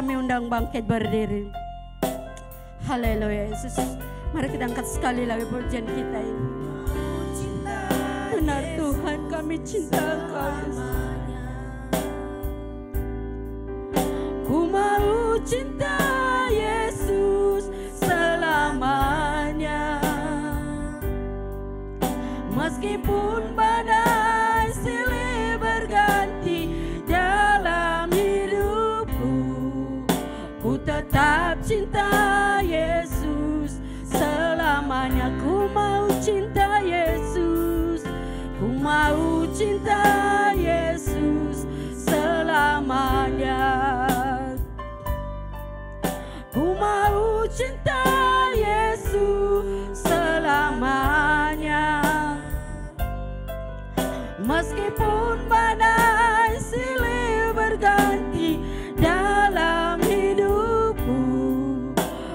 kami undang bangkit berdiri. Haleluya Yesus. Mari kita angkat sekali lagi pujian kita ini. Benar Tuhan, kami cinta Engkau Yesus. Ku mau cinta Yesus selamanya, meskipun badai silih berganti dalam hidupku. Ku tetap cinta Yesus selamanya. Ku mau cinta Yesus, ku mau cinta Yesus selamanya. Ku mau cinta Yesus selamanya, meskipun badai silih berganti dalam hidupku.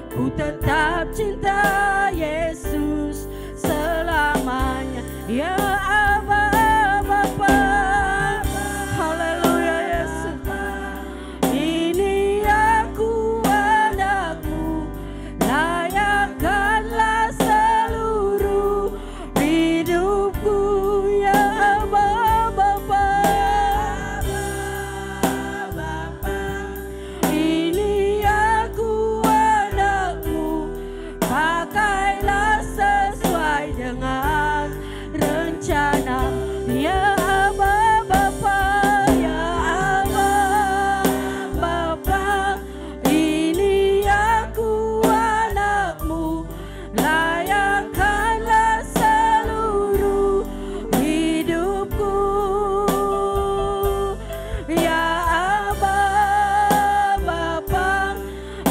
Ku tetap cinta Yesus selamanya. Ya Aba Bapa, haleluya Yesus. Ini aku anakmu, layakkanlah seluruh hidupku. Ya Aba Bapa, ini aku anakmu, pakailah sesuai dengan rencana. Ya Aba Bapa, ya Aba Bapa, ini aku anakmu, layakkanlah seluruh hidupku. Ya Aba Bapa,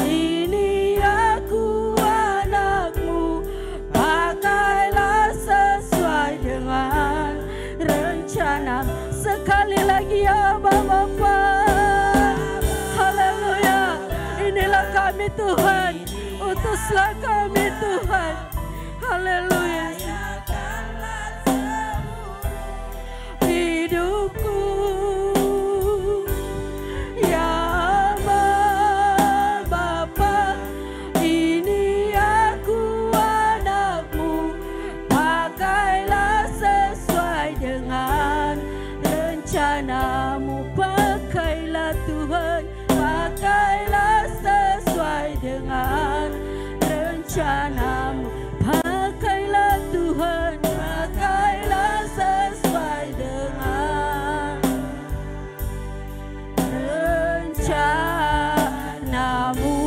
ini aku anakmu, pakailah sesuai dengan rencana. Sekali lagi ya Aba Bapa, haleluya. Inilah kami Tuhan, utuslah kami Tuhan, haleluya. Hidupku, ya Aba Bapa, ini aku anakmu, pakailah sesuai dengan rencanamu. Pakailah Tuhan, pakailah sesuai dengan rencanamu. Pakailah Tuhan, pakailah sesuai dengan rencanamu.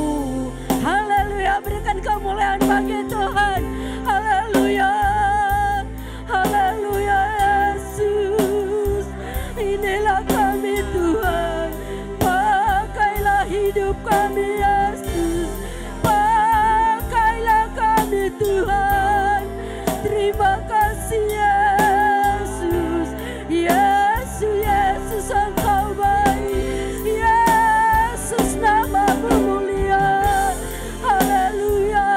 Haleluya, berikan kemuliaan bagi Tuhan. Haleluya, haleluya Yesus. Inilah kami Tuhan, pakailah hidup kami Yesus, pakailah kami Tuhan. Terima kasih Yesus, Yesus, Yesus Engkau baik, Yesus namamu mulia. Haleluya,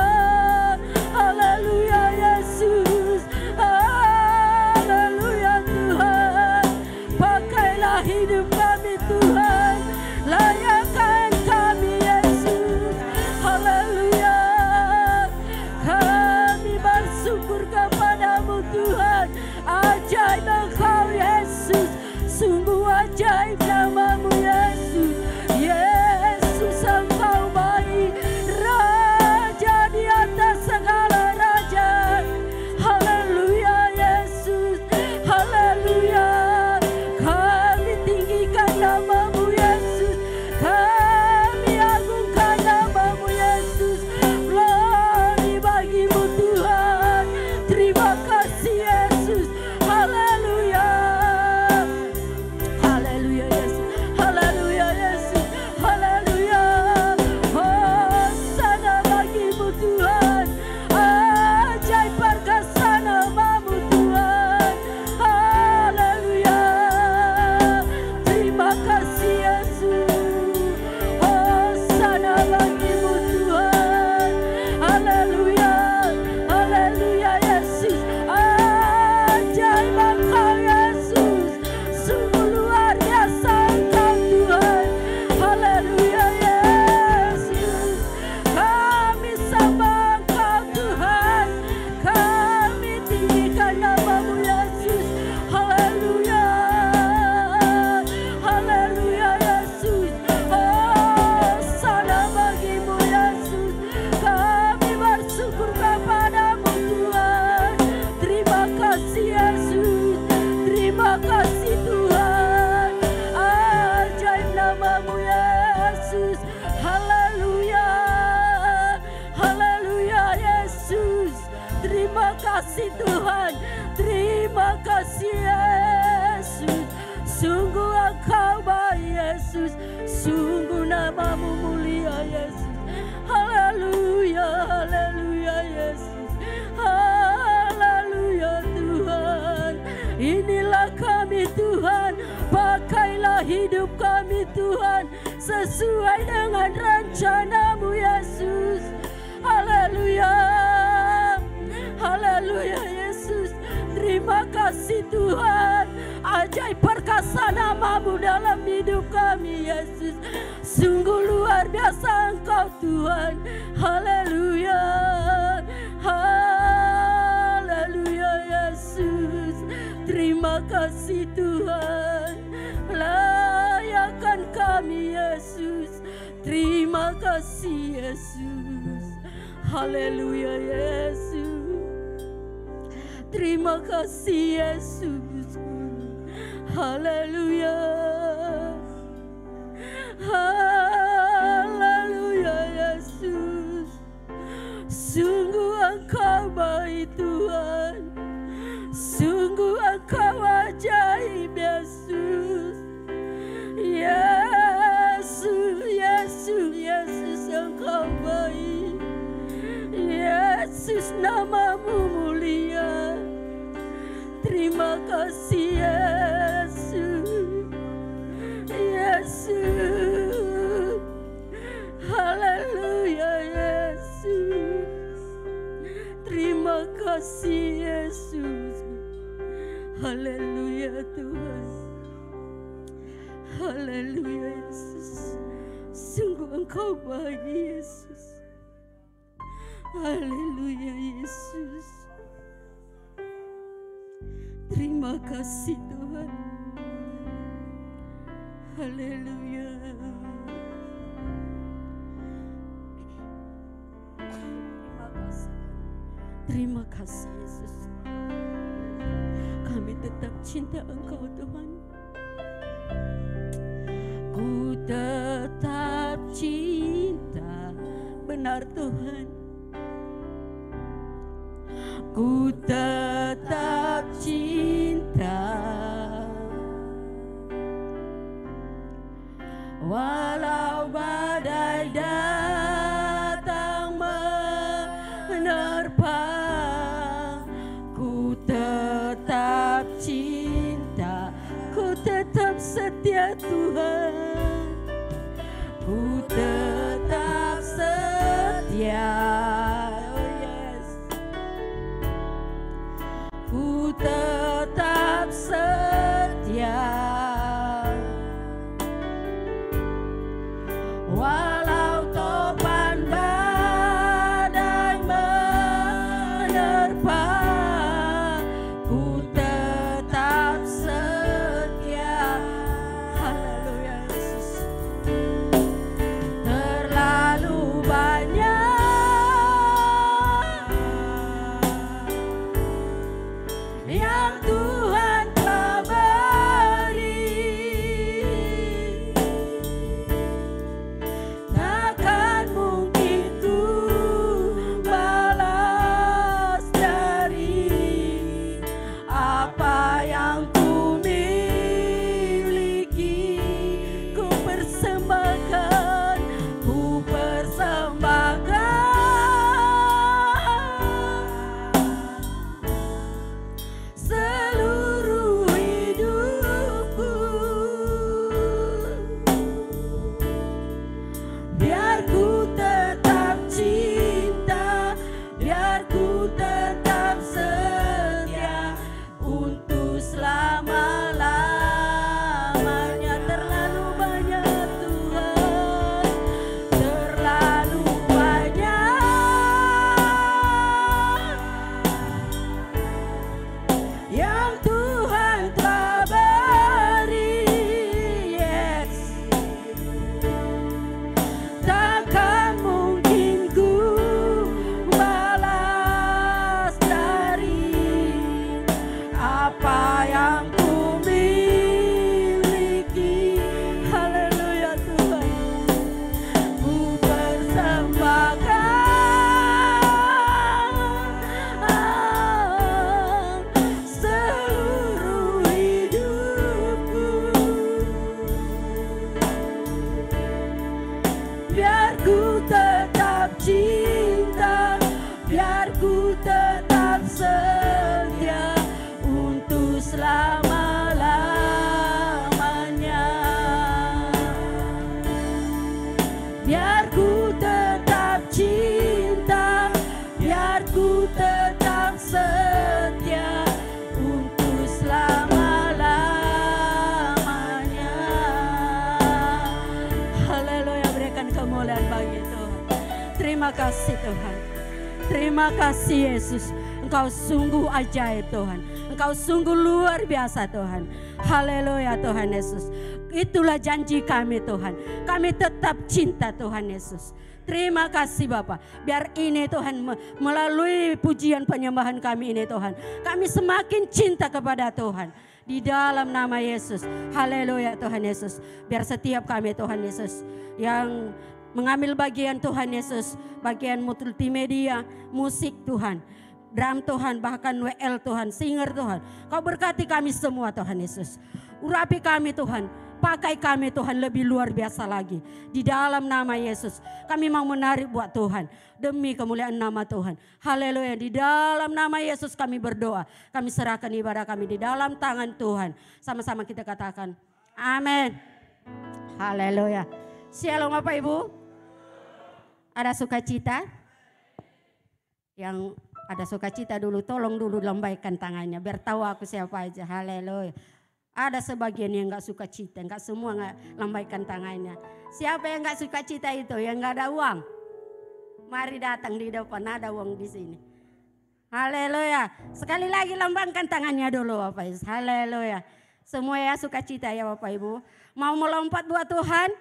kasih Tuhan. Terima kasih Yesus. Sungguh Engkau baik Yesus. Sungguh namamu mulia Yesus. Haleluya, haleluya Yesus. Haleluya Tuhan. Inilah kami Tuhan. Pakailah hidup kami Tuhan sesuai dengan rencana-Mu Yesus. Haleluya. Haleluya Yesus. Terima kasih Tuhan. Ajaib perkasa nama-Mu dalam hidup kami Yesus. Sungguh luar biasa Engkau Tuhan. Haleluya. Haleluya Yesus. Terima kasih Tuhan. Layakan kami Yesus. Terima kasih Yesus. Haleluya Yesus. Terima kasih Yesus. Haleluya. Haleluya Yesus. Sungguh Engkau baik Tuhan. Sungguh Engkau ajaib Yesus. Yesus, Yesus, Yesus Engkau baik. Yesus nama-Mu mulia. Terima kasih Yesus. Yesus. Haleluya Yesus. Terima kasih Yesus. Haleluya Tuhan. Haleluya Yesus. Sungguh Engkau baik Yesus. Haleluya Yesus. Terima kasih Tuhan. Haleluya. Terima kasih. Terima kasih Yesus. Kami tetap cinta Engkau Tuhan. Ku tetap cinta, benar Tuhan. Ku tetap cinta, walau badai datang menerpa. Ku tetap cinta, ku tetap setia Tuhan. Ku tetap setia. Ku tetap setia, walau topan badai ku tetap setia untuk selama-lamanya. Biar ku tetap cinta, biar ku tetap setia untuk selama-lamanya. Haleluya, berikan kemuliaan bagi Tuhan. Terima kasih Tuhan. Terima kasih Yesus. Engkau sungguh ajaib Tuhan. Engkau sungguh luar biasa Tuhan. Haleluya Tuhan Yesus. Itulah janji kami Tuhan. Kami tetap cinta Tuhan Yesus. Terima kasih Bapak. Biar ini Tuhan melalui pujian penyembahan kami ini Tuhan, kami semakin cinta kepada Tuhan. Di dalam nama Yesus. Haleluya Tuhan Yesus. Biar setiap kami Tuhan Yesus yang mengambil bagian Tuhan Yesus, bagian multimedia, musik Tuhan, drum Tuhan, bahkan WL Tuhan, singer Tuhan. Kau berkati kami semua Tuhan Yesus. Urapi kami Tuhan, pakai kami Tuhan lebih luar biasa lagi. Di dalam nama Yesus kami mau menarik buat Tuhan demi kemuliaan nama Tuhan. Haleluya. Di dalam nama Yesus kami berdoa. Kami serahkan ibadah kami di dalam tangan Tuhan. Sama-sama kita katakan amin. Haleluya. Shalom Bapak Ibu. Ada sukacita? Yang ada sukacita dulu, tolong dulu lambaikan tangannya biar tahu aku siapa aja. Haleluya. Ada sebagian yang gak suka cita, gak semua gak lambaikan tangannya. Siapa yang gak suka cita itu, yang gak ada uang? Mari datang di depan, ada uang di sini. Haleluya. Sekali lagi lambangkan tangannya dulu Bapak Ibu. Haleluya. Semua ya suka cita ya Bapak Ibu. Mau melompat buat Tuhan?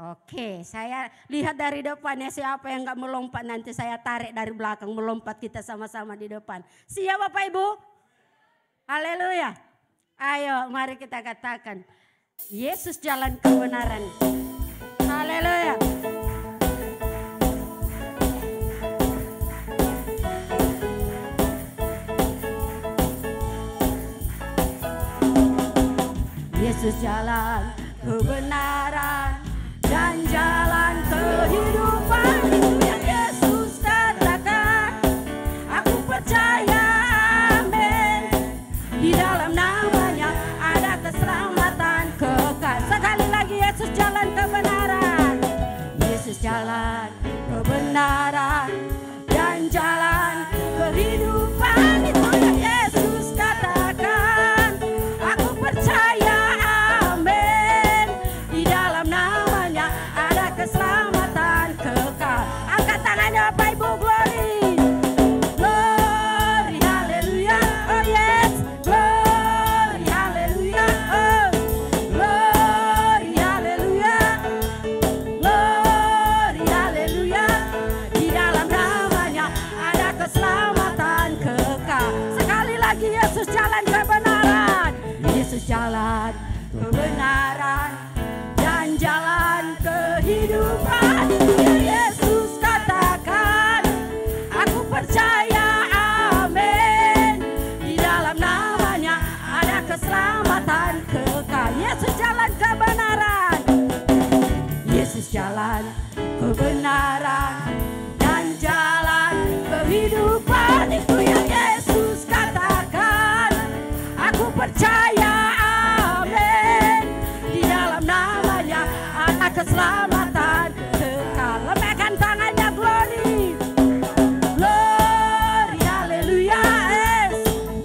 Oke, saya lihat dari depannya siapa yang gak melompat, nanti saya tarik dari belakang melompat, kita sama-sama di depan. Siap Bapak Ibu? Haleluya. Ayo mari kita katakan, Yesus jalan kebenaran. Haleluya. Yesus jalan kebenaran dan jalan kehidupan. Itu yang Yesus katakan. Aku percaya, amin. Di dalam namanya ada keselamatan kekal. Sekali lagi, Yesus jalan kebenaran. Yesus jalan kebenaran dan jalan kehidupan. Itu yang Yesus katakan. Aku percaya, amin. Di dalam namanya ada keselamatan kekal. Angkat tangannya Bapak Ibu, glory. Glory, haleluya, oh yes. Glory, haleluya, oh. Glory, haleluya. Glory, haleluya. Di dalam namanya ada keselamatan kekal. Sekali lagi, Yesus jalan kebenaran. Yesus jalan kebenaran dan jalan kehidupan. Yesus katakan, aku percaya, amin. Di dalam namanya ada keselamatan kekal. Yesus jalan kebenaran. Yesus jalan kebenaran dan jalan kehidupan. Itu yang Yesus katakan. Aku percaya, amin. Di dalam namanya ada keselamatan kekal. Lembutkan tangannya, glory. Glory, haleluya, yes.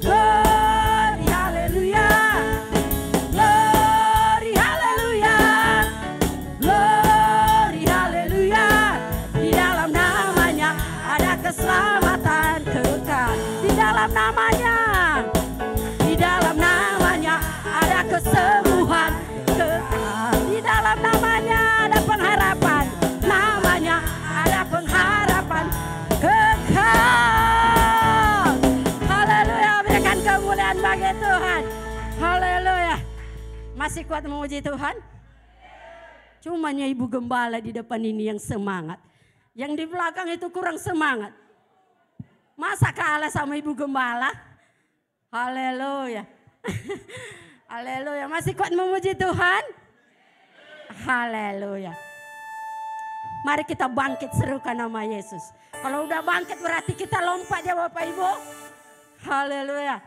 Glory, haleluya. Glory, haleluya. Glory, haleluya. Di dalam namanya ada keselamatan kekal. Di dalam namanya, di dalam namanya ada kesembuhan kekal. Di dalam namanya ada pengharapan. Namanya ada pengharapan kekal. Haleluya, berikan kemuliaan bagi Tuhan. Haleluya. Masih kuat memuji Tuhan? Cumanya Ibu Gembala di depan ini yang semangat. Yang di belakang itu kurang semangat. Masa kalah sama Ibu Gembala? Haleluya. Haleluya. Masih kuat memuji Tuhan? Haleluya. Mari kita bangkit serukan nama Yesus. Kalau udah bangkit berarti kita lompat ya Bapak Ibu. Haleluya.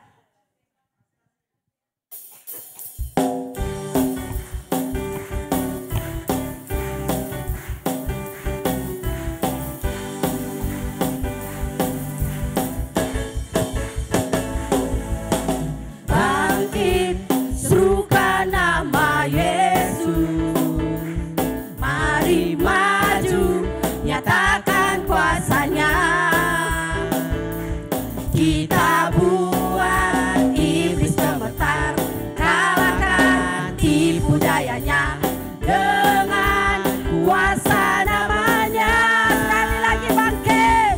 Kita buat iblis gemetar, kalahkan tipu dayanya dengan kuasa namanya. Sekali lagi bangkit,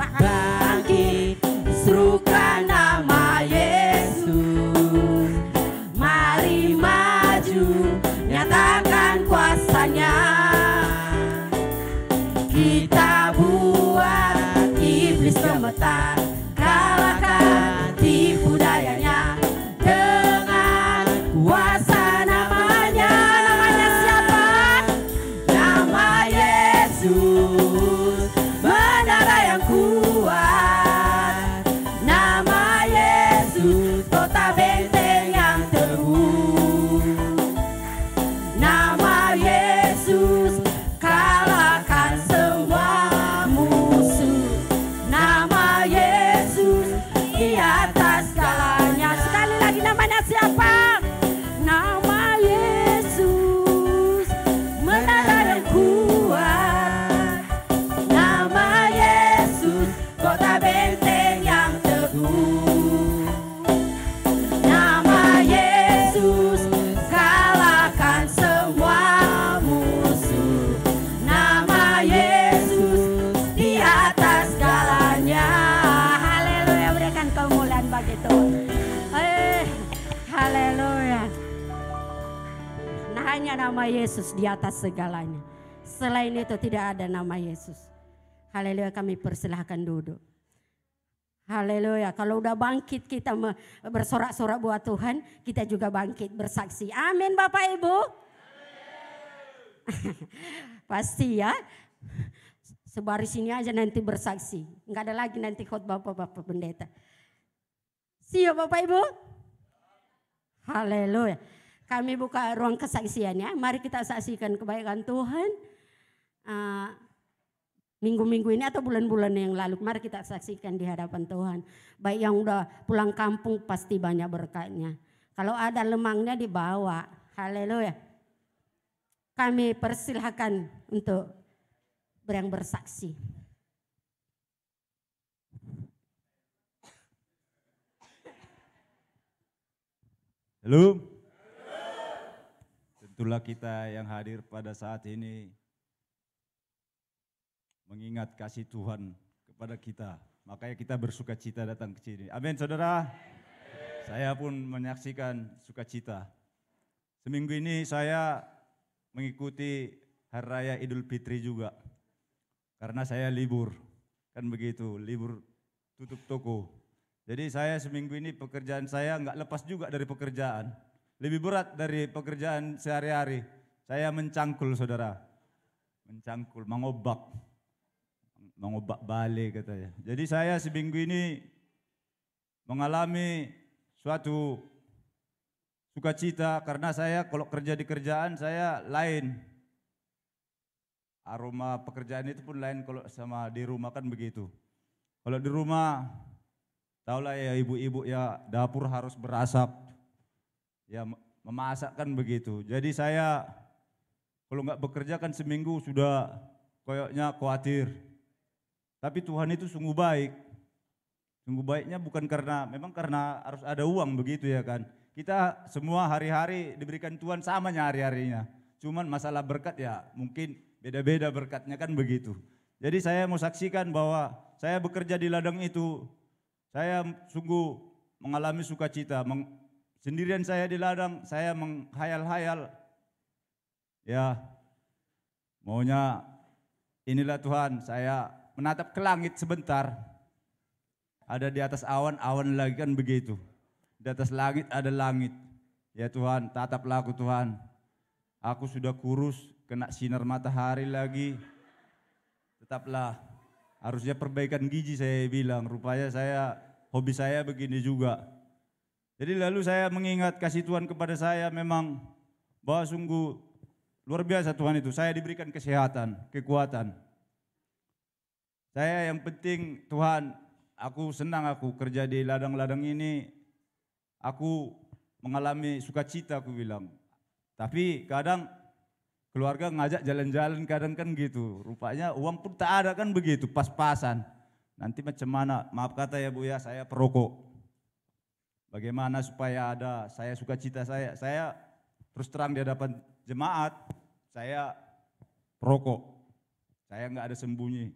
bangkit, serukan nama Yesus. Mari maju, nyatakan kuasanya. Kita buat iblis gemetar, kalahkan tipu dayanya dengan kuasa namanya. Namanya siapa? Nama Yesus, menara yang kuat. Nama Yesus, kota benteng yang teguh. Nama Yesus, kalahkan semua musuh. Nama Yesus di atas segalanya. Sekali lagi, namanya siapa? Nama Yesus, menara yang kuat. Nama Yesus, kota benteng yang teguh. Nama Yesus, kalahkan semua musuh. Nama Yesus di atas segalanya. Haleluya, berikan kemuliaan bagi Tuhan. Haleluya. Nah, hanya nama Yesus di atas segalanya. Selain itu tidak ada nama Yesus. Haleluya, kami persilahkan duduk. Haleluya, kalau udah bangkit kita bersorak-sorak buat Tuhan, kita juga bangkit bersaksi. Amin Bapak Ibu. Pasti ya. Sebaris ini aja nanti bersaksi. Enggak ada lagi nanti khotbah Bapak Pendeta. Siap Bapak Ibu? Haleluya. Kami buka ruang kesaksian ya. Mari kita saksikan kebaikan Tuhan. Minggu-minggu ini atau bulan-bulan yang lalu. Mari kita saksikan di hadapan Tuhan. Baik yang udah pulang kampung pasti banyak berkatnya. Kalau ada lemangnya dibawa. Haleluya. Kami persilahkan untuk yang bersaksi. Halo. Tentulah kita yang hadir pada saat ini mengingat kasih Tuhan kepada kita. Makanya kita bersuka cita datang ke sini. Amin saudara. Saya pun menyaksikan sukacita. Seminggu ini saya mengikuti Hari Raya Idul Fitri juga. Karena saya libur, kan begitu, libur tutup toko. Jadi saya seminggu ini pekerjaan saya nggak lepas juga dari pekerjaan. Lebih berat dari pekerjaan sehari-hari. Saya mencangkul saudara, mencangkul, mengobak balik katanya. Jadi saya seminggu ini mengalami suatu sukacita karena saya kalau kerja di kerjaan saya lain. Aroma pekerjaan itu pun lain kalau sama di rumah kan begitu. Kalau di rumah, tahulah ya ibu-ibu ya dapur harus berasap. Ya memasak kan begitu. Jadi saya kalau nggak bekerja kan seminggu sudah koyoknya khawatir. Tapi Tuhan itu sungguh baik. Sungguh baiknya bukan memang karena harus ada uang begitu ya kan. Kita semua hari-hari diberikan Tuhan samanya hari-harinya. Cuman masalah berkat ya mungkin beda-beda berkatnya kan begitu. Jadi saya mau saksikan bahwa saya bekerja di ladang itu, saya sungguh mengalami sukacita. Sendirian saya di ladang, saya menghayal-hayal. Ya, maunya inilah Tuhan, saya menatap ke langit sebentar. Ada di atas awan, awan lagi kan begitu. Di atas langit ada langit. Ya Tuhan, tataplah aku Tuhan. aku sudah kurus, kena sinar matahari lagi. Tetaplah, harusnya perbaikan gizi saya bilang. Rupanya hobi saya begini juga. Jadi lalu saya mengingat kasih Tuhan kepada saya memang bahwa sungguh luar biasa Tuhan itu. Saya diberikan kesehatan, kekuatan. Saya yang penting Tuhan, aku senang aku kerja di ladang-ladang ini. Aku mengalami sukacita aku bilang. Tapi kadang keluarga ngajak jalan-jalan kadang kan gitu. Rupanya uang pun tak ada kan begitu, pas-pasan. Nanti macam mana, maaf kata ya Bu ya, saya perokok. Bagaimana supaya ada saya sukacita saya terus terang di hadapan jemaat, saya perokok. Saya enggak ada sembunyi.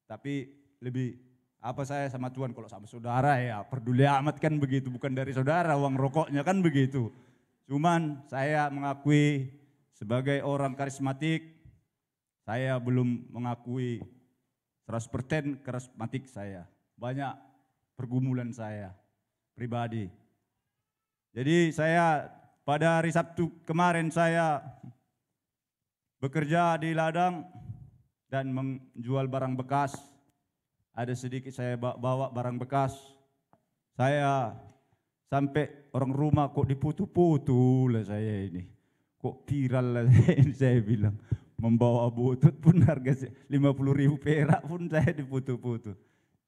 Tapi lebih apa saya sama Tuhan, kalau sama saudara ya peduli amat kan begitu, bukan dari saudara uang rokoknya kan begitu. Cuman saya mengakui sebagai orang karismatik, saya belum mengakui 100% karismatik saya. Banyak pergumulan saya pribadi. Jadi saya pada hari Sabtu kemarin saya bekerja di ladang dan menjual barang bekas. Ada sedikit saya bawa barang bekas. Saya sampai orang rumah kok diputu-putu lah saya ini. Kok viral lah saya bilang. Membawa butut pun harga 50.000 perak pun saya diputu-putu.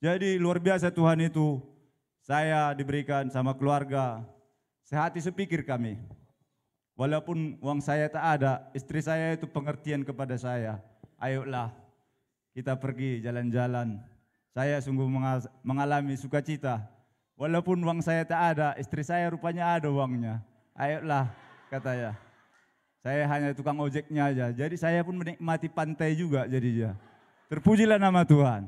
Jadi luar biasa Tuhan itu. Saya diberikan sama keluarga. Sehati sepikir kami. Walaupun uang saya tak ada, istri saya itu pengertian kepada saya. Ayolah kita pergi jalan-jalan. Saya sungguh mengalami sukacita. Walaupun uang saya tak ada, istri saya rupanya ada uangnya. Ayolah katanya. Saya hanya tukang ojeknya aja. Jadi saya pun menikmati pantai juga jadinya. Terpujilah nama Tuhan.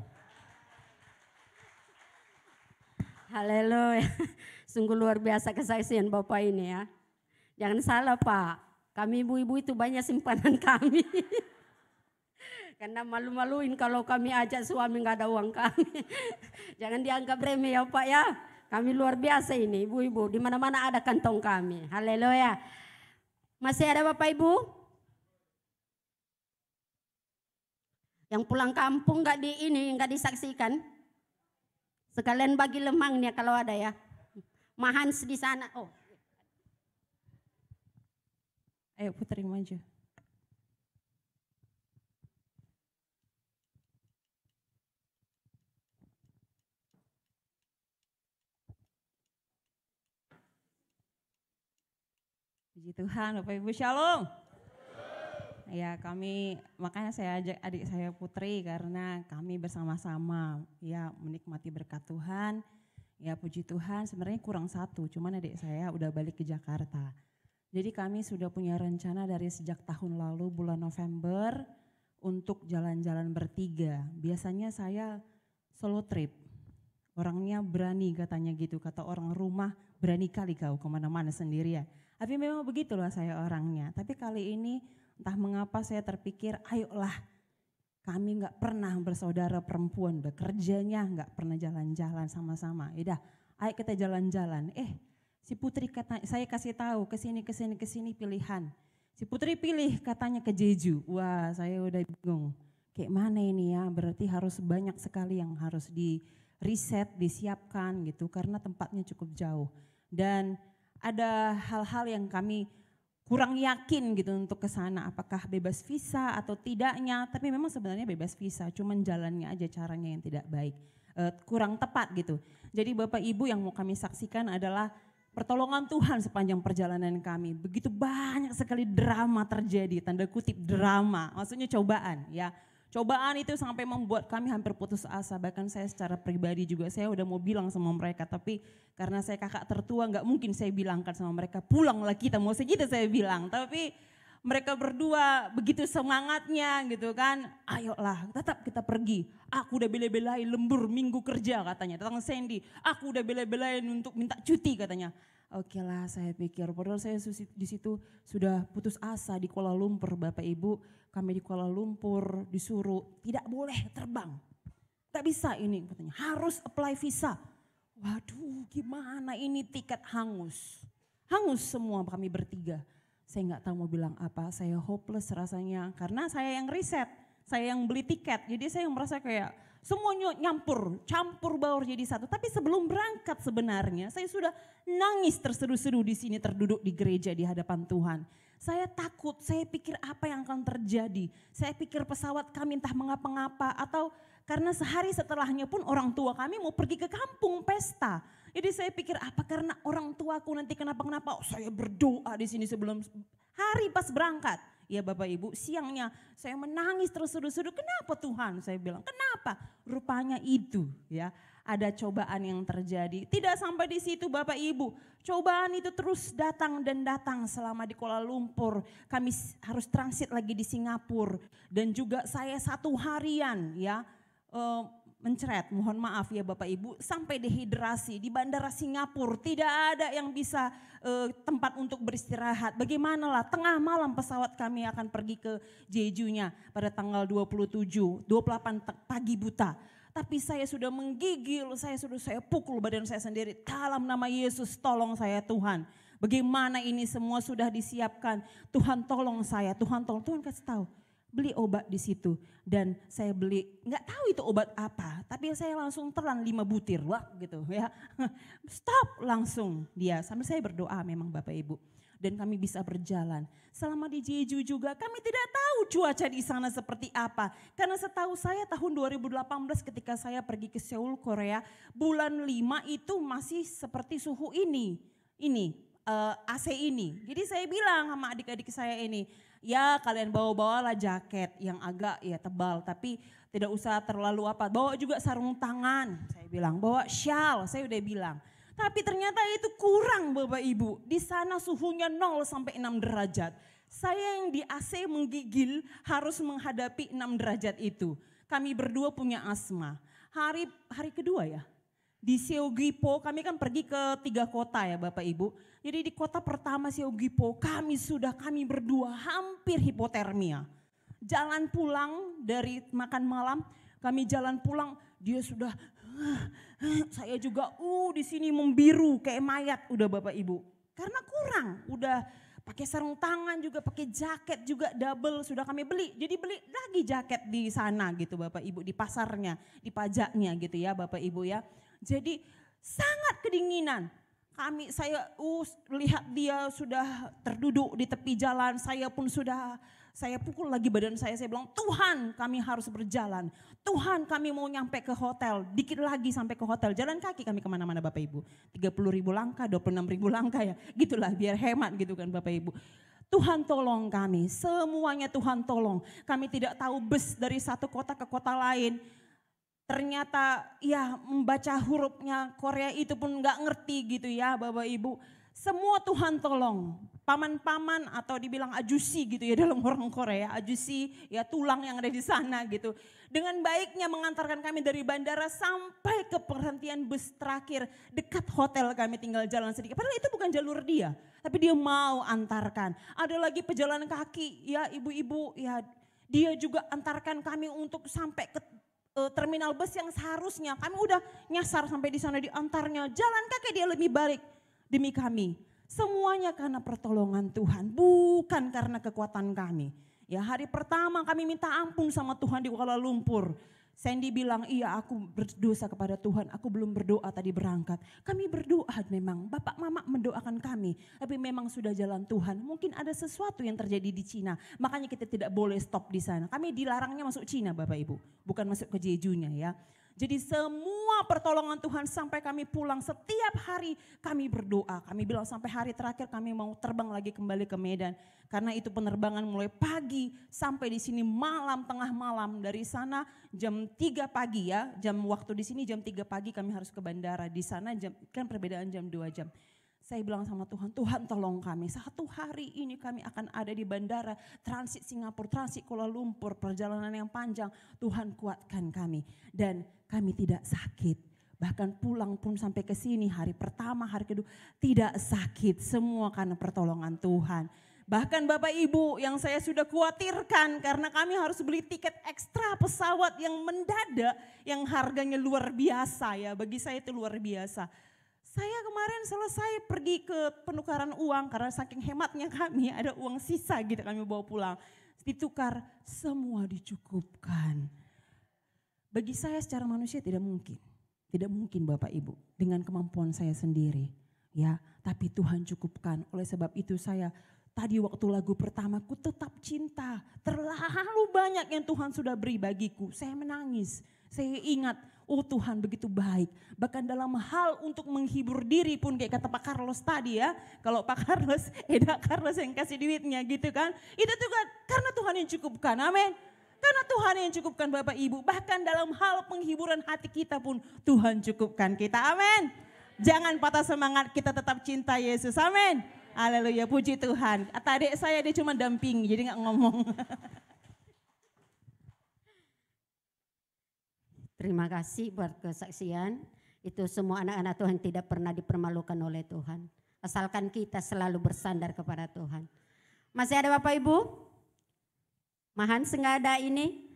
Haleluya. Sungguh luar biasa kesaksian Bapak ini ya. Jangan salah Pak, kami ibu-ibu itu banyak simpanan kami. Karena malu-maluin kalau kami ajak suami nggak ada uang kami. Jangan dianggap remeh ya Pak ya. Kami luar biasa ini ibu-ibu, di mana-mana ada kantong kami. Haleluya. Masih ada Bapak Ibu? Yang pulang kampung nggak disaksikan? Sekalian bagi lemangnya kalau ada ya. Mahans di sana. Oh. Ayo Putri maju. Puji Tuhan, Bapak Ibu Shalom. Ya makanya saya ajak adik saya Putri karena kami bersama-sama ya menikmati berkat Tuhan. Ya puji Tuhan, sebenarnya kurang satu, cuman adik saya udah balik ke Jakarta. Jadi kami sudah punya rencana dari sejak tahun lalu bulan November untuk jalan-jalan bertiga. Biasanya saya solo trip, orangnya berani katanya gitu, kata orang rumah berani kali kau kemana-mana sendirian. Tapi memang begitulah saya orangnya. Tapi kali ini entah mengapa saya terpikir ayolah kami gak pernah bersaudara perempuan. Udah kerjanya gak pernah jalan-jalan sama-sama. Yaudah ayo kita jalan-jalan. Si Putri kata, saya kasih tahu kesini pilihan. Si Putri pilih katanya ke Jeju. Wah saya udah bingung. Kayak mana ini ya, berarti harus banyak sekali yang harus di riset, disiapkan gitu. Karena tempatnya cukup jauh. Dan ada hal-hal yang kami kurang yakin gitu untuk ke sana, apakah bebas visa atau tidaknya, tapi memang sebenarnya bebas visa, cuman jalannya aja caranya yang tidak baik, kurang tepat gitu. Jadi Bapak Ibu yang mau kami saksikan adalah pertolongan Tuhan sepanjang perjalanan kami. Begitu banyak sekali drama terjadi, tanda kutip drama, maksudnya cobaan ya. Cobaan itu sampai membuat kami hampir putus asa, bahkan saya secara pribadi juga saya udah mau bilang sama mereka, tapi karena saya kakak tertua nggak mungkin saya bilangkan sama mereka pulanglah kita, mau segitu saya bilang, tapi mereka berdua begitu semangatnya gitu kan, ayolah tetap kita pergi, aku udah bela-belain lembur minggu kerja katanya, datang Sandy, aku udah bela-belain untuk minta cuti katanya. Oke lah saya pikir, padahal saya di situ sudah putus asa di Kuala Lumpur Bapak Ibu, kami di Kuala Lumpur disuruh tidak boleh terbang. Tak bisa ini katanya, harus apply visa. Waduh gimana ini, tiket hangus. Hangus semua kami bertiga. Saya nggak tahu mau bilang apa, saya hopeless rasanya. Karena saya yang riset, saya yang beli tiket. Jadi saya merasa kayak semuanya campur baur jadi satu. Tapi sebelum berangkat sebenarnya saya sudah nangis terseduh-seduh di sini terduduk di gereja di hadapan Tuhan. Saya takut, saya pikir apa yang akan terjadi. Saya pikir pesawat kami entah mengapa-ngapa atau karena sehari setelahnya pun orang tua kami mau pergi ke kampung pesta. Jadi saya pikir apa karena orang tuaku nanti kenapa-kenapa, saya berdoa di sini sebelum hari pas berangkat. Ya Bapak Ibu, siangnya saya menangis terseduh-seduh, kenapa Tuhan? Saya bilang, kenapa? Rupanya itu ya, ada cobaan yang terjadi. Tidak sampai di situ Bapak Ibu, cobaan itu terus datang dan datang selama di Kuala Lumpur. Kami harus transit lagi di Singapura dan juga saya 1 harian ya, mencret, mohon maaf ya Bapak Ibu, sampai dehidrasi di bandara Singapura, tidak ada yang bisa tempat untuk beristirahat. Bagaimanalah tengah malam pesawat kami akan pergi ke Jejunya pada tanggal 28 pagi buta. Tapi saya sudah menggigil, saya pukul badan saya sendiri, dalam nama Yesus tolong saya Tuhan. Bagaimana ini semua sudah disiapkan, Tuhan tolong saya, Tuhan tolong, Tuhan kasih tahu. Beli obat di situ dan saya beli nggak tahu itu obat apa, tapi saya langsung telan 5 butir wah gitu ya, stop langsung dia sambil saya berdoa memang Bapak Ibu dan kami bisa berjalan. Selama di Jeju juga kami tidak tahu cuaca di sana seperti apa karena setahu saya tahun 2018 ketika saya pergi ke Seoul Korea bulan 5 itu masih seperti suhu ini AC ini. Jadi saya bilang sama adik-adik saya ini, ya kalian bawa-bawalah jaket yang agak ya tebal tapi tidak usah terlalu apa. Bawa juga sarung tangan, saya bilang. Bawa shawl, saya udah bilang. Tapi ternyata itu kurang Bapak Ibu. Di sana suhunya 0 sampai 6 derajat. Saya yang di AC menggigil harus menghadapi 6 derajat itu. Kami berdua punya asma. Hari kedua ya. Di Seogwipo kami kan pergi ke 3 kota ya Bapak Ibu. Jadi di kota pertama Seogwipo kami berdua hampir hipotermia. Jalan pulang dari makan malam, kami jalan pulang dia sudah saya juga di sini membiru kayak mayat udah Bapak Ibu. Karena kurang, udah pakai sarung tangan juga, pakai jaket juga double sudah kami beli. Jadi beli lagi jaket di sana gitu Bapak Ibu, di pasarnya, di pajaknya gitu ya Bapak Ibu ya. Jadi sangat kedinginan. Saya lihat dia sudah terduduk di tepi jalan, saya pukul lagi badan saya bilang Tuhan kami harus berjalan. Tuhan kami mau nyampe ke hotel, dikit lagi sampai ke hotel. Jalan kaki kami kemana-mana Bapak Ibu. 30.000 langkah, 26.000 langkah ya. Gitulah biar hemat gitu kan Bapak Ibu. Tuhan tolong kami, semuanya Tuhan tolong. Kami tidak tahu bus dari satu kota ke kota lain. Ternyata ya membaca hurufnya Korea itu pun gak ngerti gitu ya Bapak Ibu. Semua Tuhan tolong. Paman-paman atau dibilang ajusi gitu ya dalam orang Korea. Ajusi ya tulang yang ada di sana gitu. Dengan baiknya mengantarkan kami dari bandara sampai ke perhentian bus terakhir. Dekat hotel kami tinggal jalan sedikit. Padahal itu bukan jalur dia. Tapi dia mau antarkan. Ada lagi pejalan kaki ya ibu-ibu ya. Dia juga antarkan kami untuk sampai ke terminal bus yang seharusnya kami udah nyasar sampai di sana diantarnya. Jalan kaki dia lebih balik demi kami. Semuanya karena pertolongan Tuhan, bukan karena kekuatan kami. Ya hari pertama kami minta ampun sama Tuhan di Kuala Lumpur. Sandy bilang, iya aku berdosa kepada Tuhan, aku belum berdoa tadi berangkat. Kami berdoa memang, Bapak Mama mendoakan kami. Tapi memang sudah jalan Tuhan, mungkin ada sesuatu yang terjadi di Cina. Makanya kita tidak boleh stop di sana. Kami dilarangnya masuk Cina Bapak Ibu, bukan masuk ke Jejunya ya. Jadi semua pertolongan Tuhan sampai kami pulang setiap hari kami berdoa. Kami bilang sampai hari terakhir kami mau terbang lagi kembali ke Medan. Karena itu penerbangan mulai pagi sampai di sini malam, tengah malam. Dari sana jam 3 pagi ya, jam waktu di sini jam 3 pagi kami harus ke bandara. Di sana kan perbedaan jam 2 jam. Saya bilang sama Tuhan, Tuhan tolong kami. 1 hari ini kami akan ada di bandara, transit Singapura, transit Kuala Lumpur, perjalanan yang panjang. Tuhan kuatkan kami dan kami tidak sakit. Bahkan pulang pun sampai ke sini hari pertama, hari kedua tidak sakit. Semua karena pertolongan Tuhan. Bahkan Bapak Ibu yang saya sudah khawatirkan karena kami harus beli tiket ekstra pesawat yang mendadak yang harganya luar biasa ya. Bagi saya itu luar biasa. Saya kemarin selesai pergi ke penukaran uang karena saking hematnya kami ada uang sisa gitu kami bawa pulang. Ditukar, semua dicukupkan. Bagi saya secara manusia tidak mungkin. Tidak mungkin Bapak Ibu dengan kemampuan saya sendiri. Ya, tapi Tuhan cukupkan. Oleh sebab itu saya tadi waktu lagu pertama, ku tetap cinta. Terlalu banyak yang Tuhan sudah beri bagiku. Saya menangis. Saya ingat, oh Tuhan begitu baik. Bahkan dalam hal untuk menghibur diri pun kayak kata Pak Carlos tadi ya. Kalau Pak Carlos, Carlos yang kasih duitnya gitu kan. Itu juga karena Tuhan yang cukupkan, amin. Karena Tuhan yang cukupkan Bapak Ibu. Bahkan dalam hal penghiburan hati kita pun Tuhan cukupkan kita, amin. Jangan patah semangat, kita tetap cinta Yesus, amin. Haleluya, puji Tuhan. Kata adik saya dia cuma damping, jadi gak ngomong. Terima kasih buat kesaksian. Itu semua anak-anak Tuhan tidak pernah dipermalukan oleh Tuhan. Asalkan kita selalu bersandar kepada Tuhan. Masih ada Bapak Ibu? Mahans nggak ada ini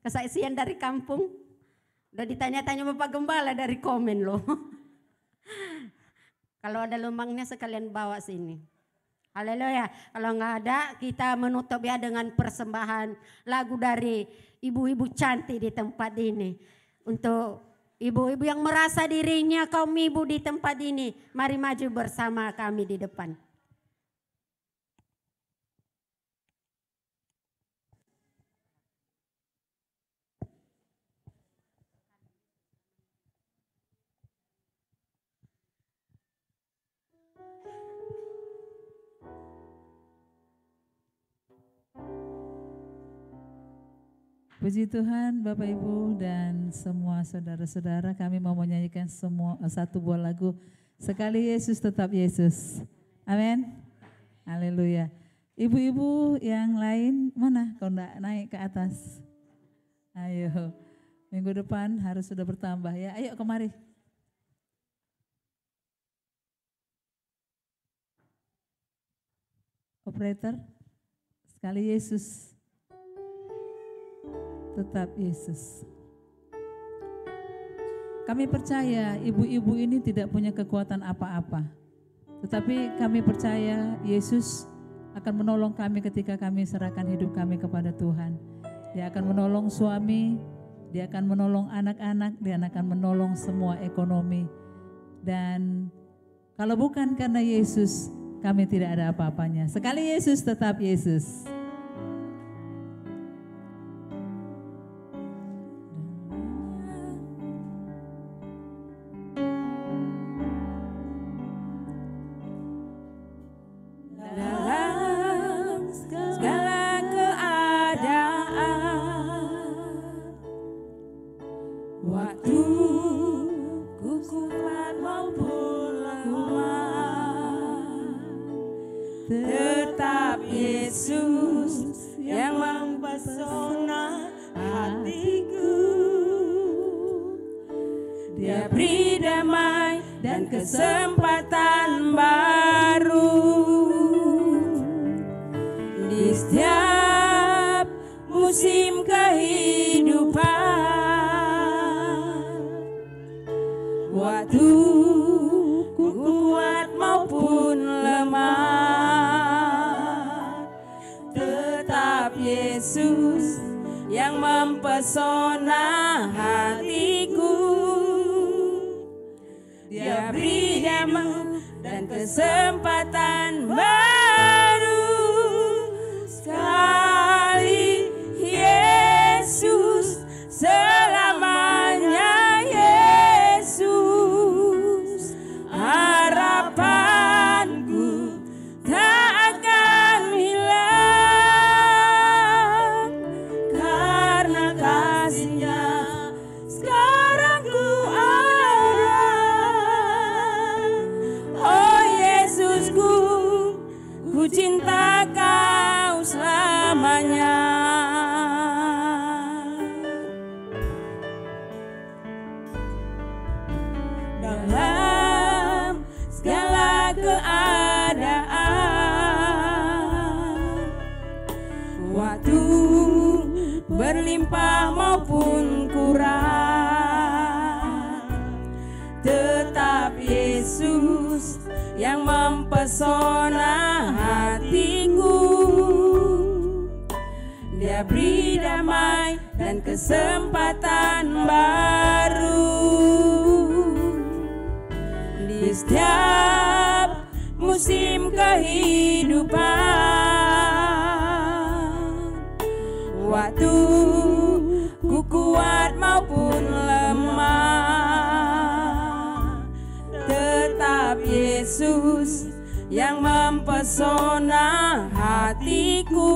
kesaksian dari kampung. Udah ditanya-tanya Bapak Gembala dari komen loh. Kalau ada lumbangnya sekalian bawa sini. Haleluya. Kalau nggak ada kita menutup ya dengan persembahan lagu dari ibu-ibu cantik di tempat ini. Untuk ibu-ibu yang merasa dirinya kaum ibu di tempat ini, mari maju bersama kami di depan. Puji Tuhan Bapak Ibu dan semua saudara-saudara, kami mau menyanyikan satu buah lagu, Sekali Yesus Tetap Yesus. Amin. Haleluya. Ibu-ibu yang lain mana? Kalau enggak naik ke atas. Ayo, minggu depan harus sudah bertambah ya. Ayo kemari. Operator, sekali Yesus tetap Yesus. Kami percaya ibu-ibu ini tidak punya kekuatan apa-apa. Tetapi kami percaya Yesus akan menolong kami ketika kami serahkan hidup kami kepada Tuhan. Dia akan menolong suami, dia akan menolong anak-anak, dia akan menolong semua ekonomi. Dan kalau bukan karena Yesus, kami tidak ada apa-apanya. Sekali Yesus tetap Yesus. Tetap Yesus yang mempesona hatiku. Dia beri damai dan kesempatan baru di setiap musim kehidupan. Waktu ku kuat maupun lemah, Yesus yang mempesona hatiku. Dia beri damai dan kesempatan baru. Sekali Yesus, selamanya Yesus. Harapanku tak akan hilang. Sekarang ku ada, oh Yesusku, ku cinta Kau selamanya. Dalam segala keadaan, waktu berlimpah maupun kurang, tetap Yesus Yesus yang mempesona hatiku. Dia beri damai dan kesempatan baru di setiap musim kehidupan. Waktu ku kuat maupun lemah, tetap Yesus yang mempesona hatiku.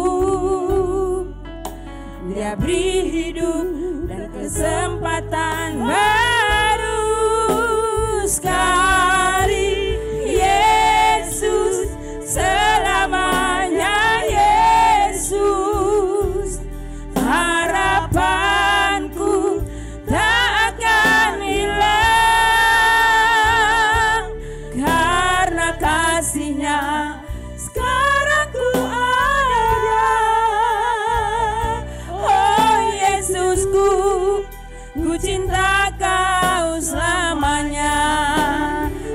Dia beri hidup dan kesempatan baru sekali. Yesus selamanya, Yesus harapanku tak akan hilang, karena kasih-Nya sekarang ku ada. Oh Yesusku, ku cinta Kau selamanya.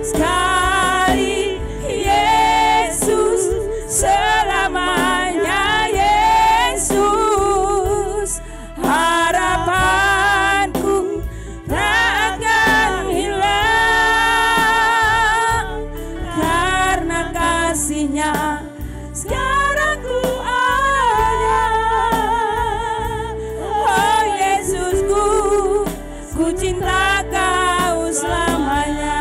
Sekali Yesus selamanya, Yesus harapanku tak akan hilang, karena kasih-Nya sekarang ku ada. Oh Yesusku, ku cinta Kau selamanya.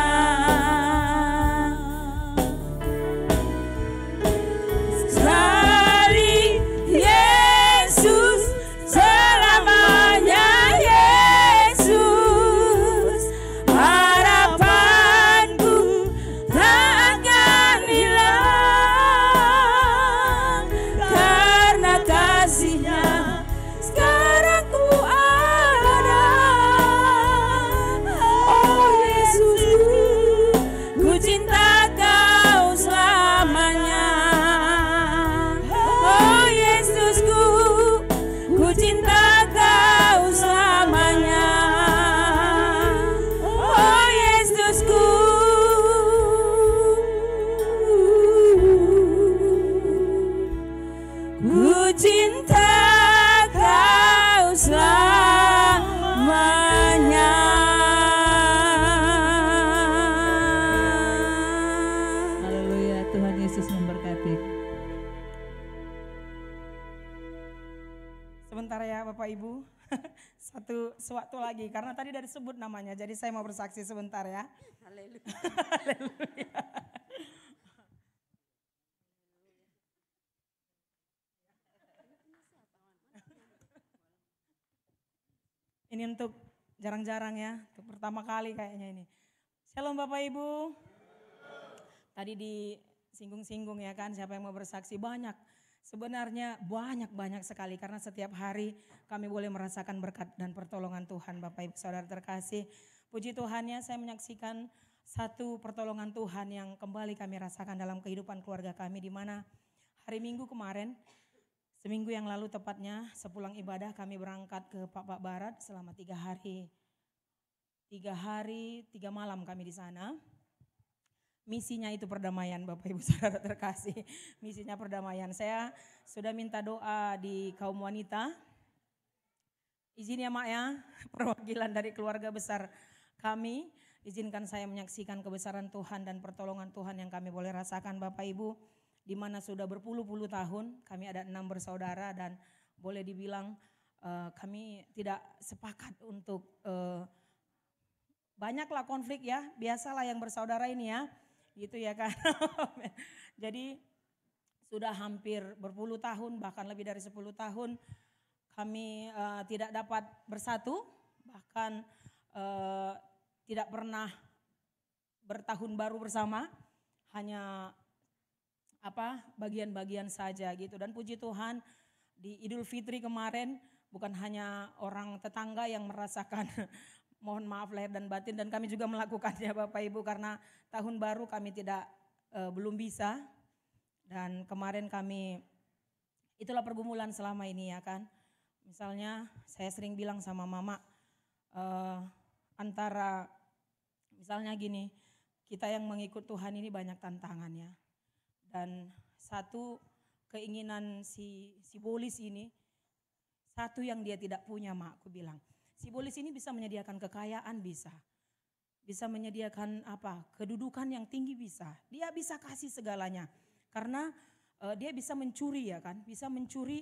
Sekali Yesus selamanya, Yesus harapanku tak akan hilang, karena kasih-Nya sekarang ku ada. Oh Yesusku, ku cinta Kau selamanya. Oh Yesusku, ku cinta Kau selamanya. Oh Yesusku, ku cinta Kau selamanya. Haleluya, Tuhan Yesus memberkati. Sebentar ya Bapak Ibu, sewaktu lagi karena tadi udah disebut namanya, jadi saya mau bersaksi sebentar ya. Haleluya. Ini untuk jarang-jarang ya, untuk pertama kali kayaknya ini. Shalom Bapak Ibu. Tadi disinggung-singgung ya kan, siapa yang mau bersaksi? Banyak. Sebenarnya banyak sekali, karena setiap hari kami boleh merasakan berkat dan pertolongan Tuhan. Bapak Ibu Saudara terkasih, puji Tuhannya saya menyaksikan satu pertolongan Tuhan yang kembali kami rasakan dalam kehidupan keluarga kami, di mana hari Minggu kemarin, seminggu yang lalu tepatnya, sepulang ibadah kami berangkat ke Pak Barat selama 3 hari 3 malam kami di sana. Misinya itu perdamaian Bapak Ibu Saudara terkasih. Misinya perdamaian. Saya sudah minta doa di kaum wanita. Izin ya Mak ya, perwakilan dari keluarga besar kami. Izinkan saya menyaksikan kebesaran Tuhan dan pertolongan Tuhan yang kami boleh rasakan Bapak Ibu. Di mana sudah berpuluh-puluh tahun, kami ada 6 bersaudara dan boleh dibilang kami tidak sepakat untuk banyaklah konflik ya, biasalah yang bersaudara ini ya. Gitu ya kan. Jadi sudah hampir berpuluh tahun, bahkan lebih dari 10 tahun kami tidak dapat bersatu, bahkan tidak pernah bertahun baru bersama, hanya bagian-bagian saja gitu. Dan puji Tuhan di Idul Fitri kemarin bukan hanya orang tetangga yang merasakan mohon maaf lahir dan batin, dan kami juga melakukannya Bapak Ibu, karena tahun baru kami belum bisa. Dan kemarin kami, itulah pergumulan selama ini ya kan. Misalnya saya sering bilang sama Mama, antara misalnya gini, kita yang mengikut Tuhan ini banyak tantangannya. Dan satu keinginan si Bolis ini, satu yang dia tidak punya, Mak, aku bilang. Si Bolis ini bisa menyediakan kekayaan, bisa menyediakan kedudukan yang tinggi, bisa. Dia bisa kasih segalanya. Karena dia bisa mencuri, ya kan, bisa mencuri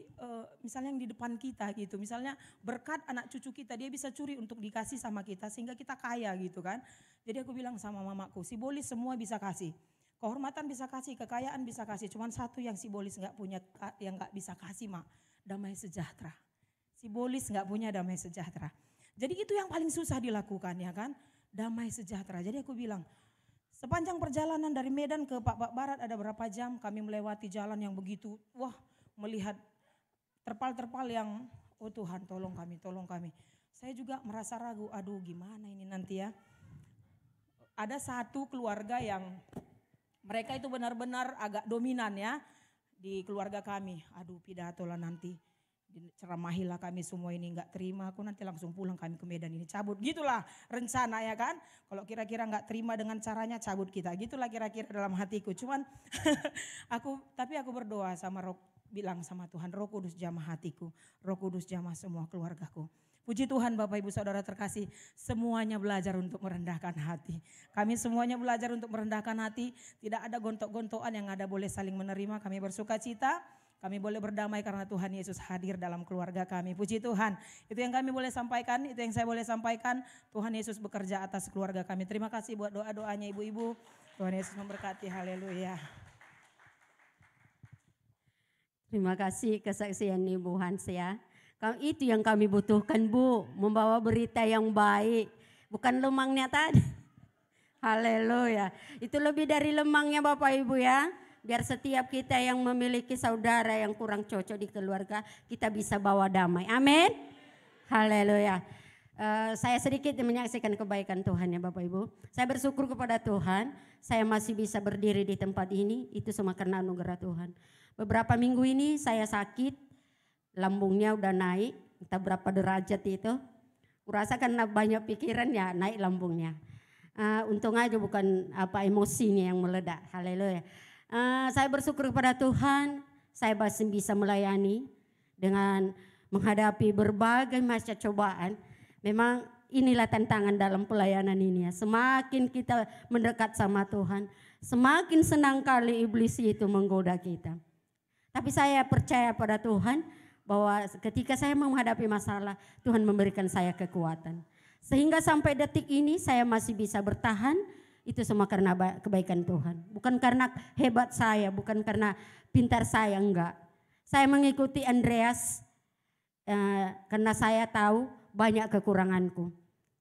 misalnya yang di depan kita gitu, misalnya berkat anak cucu kita dia bisa curi untuk dikasih sama kita sehingga kita kaya gitu kan. Jadi aku bilang sama mamaku, si Bolis semua bisa kasih, kehormatan bisa kasih, kekayaan bisa kasih, cuman satu yang si Bolis nggak punya, yang nggak bisa kasih, Mak, damai sejahtera. Si Bolis nggak punya damai sejahtera. Jadi itu yang paling susah dilakukan, ya kan, damai sejahtera. Jadi aku bilang, sepanjang perjalanan dari Medan ke Pak Barat ada berapa jam, kami melewati jalan yang begitu, melihat terpal-terpal yang, oh Tuhan tolong kami, tolong kami. Saya juga merasa ragu, aduh gimana ini nanti ya. Ada satu keluarga yang mereka itu benar-benar agak dominan ya di keluarga kami. Aduh pidato lah nanti, ceramahilah kami semua ini, nggak terima aku nanti langsung pulang kami ke Medan ini, cabut, gitulah rencana ya kan. Kalau kira-kira nggak terima dengan caranya cabut kita, gitulah kira-kira dalam hatiku. Cuman tapi aku berdoa sama bilang sama Tuhan, Roh Kudus jamah hatiku, Roh Kudus jamah semua keluargaku. Puji Tuhan Bapak Ibu Saudara terkasih, semuanya belajar untuk merendahkan hati. Kami semuanya belajar untuk merendahkan hati, tidak ada gontok-gontokan, yang ada boleh saling menerima, kami bersuka cita. Kami boleh berdamai karena Tuhan Yesus hadir dalam keluarga kami. Puji Tuhan. Itu yang kami boleh sampaikan, itu yang saya boleh sampaikan. Tuhan Yesus bekerja atas keluarga kami. Terima kasih buat doa-doanya ibu-ibu. Tuhan Yesus memberkati. Haleluya. Terima kasih kesaksian Ibu Hans ya. Itu yang kami butuhkan, Bu. Membawa berita yang baik. Bukan lemangnya tadi. Haleluya. Itu lebih dari lemangnya Bapak Ibu ya. Biar setiap kita yang memiliki saudara yang kurang cocok di keluarga, kita bisa bawa damai. Amin. Haleluya. Saya sedikit menyaksikan kebaikan Tuhan ya Bapak Ibu. Saya bersyukur kepada Tuhan, saya masih bisa berdiri di tempat ini, itu semua karena anugerah Tuhan. Beberapa minggu ini saya sakit, lambungnya udah naik, entah berapa derajat itu. Kurasa karena banyak pikiran ya naik lambungnya. Untung aja bukan emosinya yang meledak. Haleluya. Saya bersyukur kepada Tuhan, saya masih bisa melayani dengan menghadapi berbagai macam cobaan. Memang inilah tantangan dalam pelayanan ini ya. Semakin kita mendekat sama Tuhan, semakin senang kali iblis itu menggoda kita. Tapi saya percaya pada Tuhan bahwa ketika saya menghadapi masalah, Tuhan memberikan saya kekuatan. Sehingga sampai detik ini saya masih bisa bertahan. Itu semua karena kebaikan Tuhan. Bukan karena hebat saya, bukan karena pintar saya, enggak. Saya mengikuti Andreas karena saya tahu banyak kekuranganku.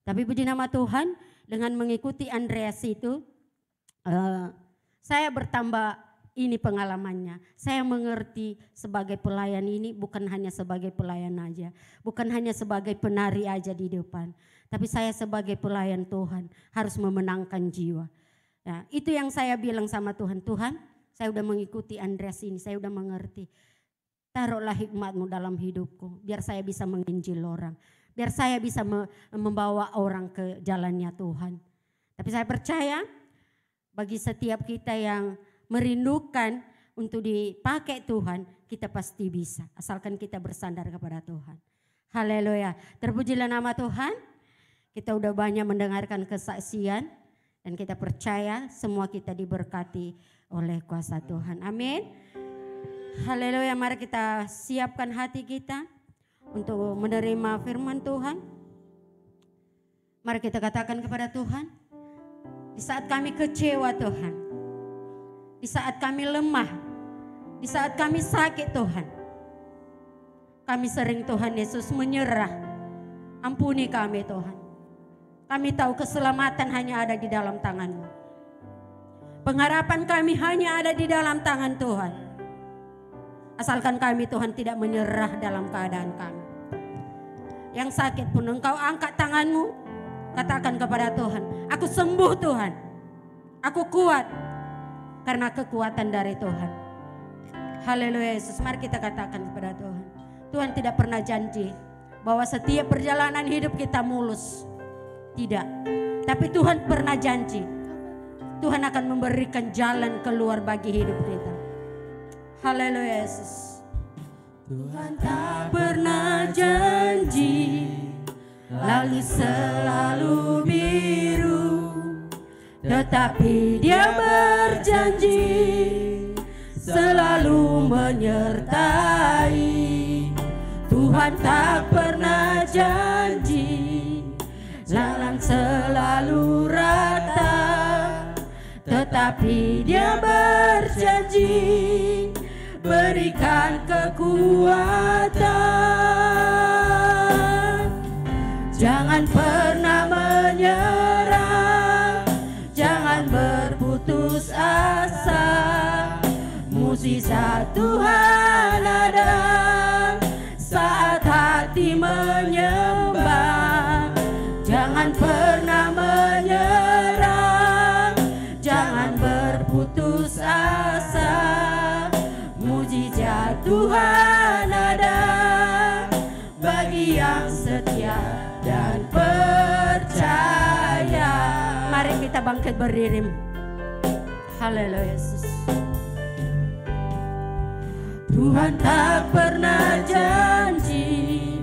Tapi puji nama Tuhan, dengan mengikuti Andreas itu saya bertambah ini pengalamannya. Saya mengerti sebagai pelayan ini bukan hanya sebagai pelayan aja. Bukan hanya sebagai penari aja di depan. Tapi saya sebagai pelayan Tuhan harus memenangkan jiwa. Nah, itu yang saya bilang sama Tuhan. Tuhan, saya udah mengikuti Andreas ini, saya udah mengerti. Taruhlah hikmat-Mu dalam hidupku, biar saya bisa menginjil orang. Biar saya bisa membawa orang ke jalannya Tuhan. Tapi saya percaya bagi setiap kita yang merindukan untuk dipakai Tuhan, kita pasti bisa. Asalkan kita bersandar kepada Tuhan. Haleluya. Terpujilah nama Tuhan. Kita udah banyak mendengarkan kesaksian dan kita percaya semua kita diberkati oleh kuasa Tuhan. Amin. Haleluya. Mari kita siapkan hati kita untuk menerima firman Tuhan. Mari kita katakan kepada Tuhan, di saat kami kecewa Tuhan, di saat kami lemah, di saat kami sakit Tuhan, kami sering Tuhan Yesus menyerah. Ampuni kami Tuhan. Kami tahu keselamatan hanya ada di dalam tangan-Mu. Pengharapan kami hanya ada di dalam tangan Tuhan. Asalkan kami Tuhan tidak menyerah dalam keadaan kami. Yang sakit pun Engkau angkat tangan-Mu. Katakan kepada Tuhan, aku sembuh Tuhan. Aku kuat karena kekuatan dari Tuhan. Haleluya Yesus. Mari kita katakan kepada Tuhan. Tuhan tidak pernah janji bahwa setiap perjalanan hidup kita mulus. Tidak. Tapi Tuhan pernah janji. Tuhan akan memberikan jalan keluar bagi hidup kita. Haleluya Yesus. Tuhan tak pernah janji langit selalu biru, tetapi Dia berjanji selalu menyertai. Tuhan tak pernah janji langit selalu rata, tetapi Dia berjanji berikan kekuatan. Jangan pernah menyerah, jangan berputus asa. Mukjizat Tuhan ada saat hati menyembah. Jangan pernah menyerah, jangan berputus asa. Mukjizat Tuhan ada bagi yang setia dan percaya. Mari kita bangkit berdiri. Haleluya Yesus. Tuhan tak pernah janji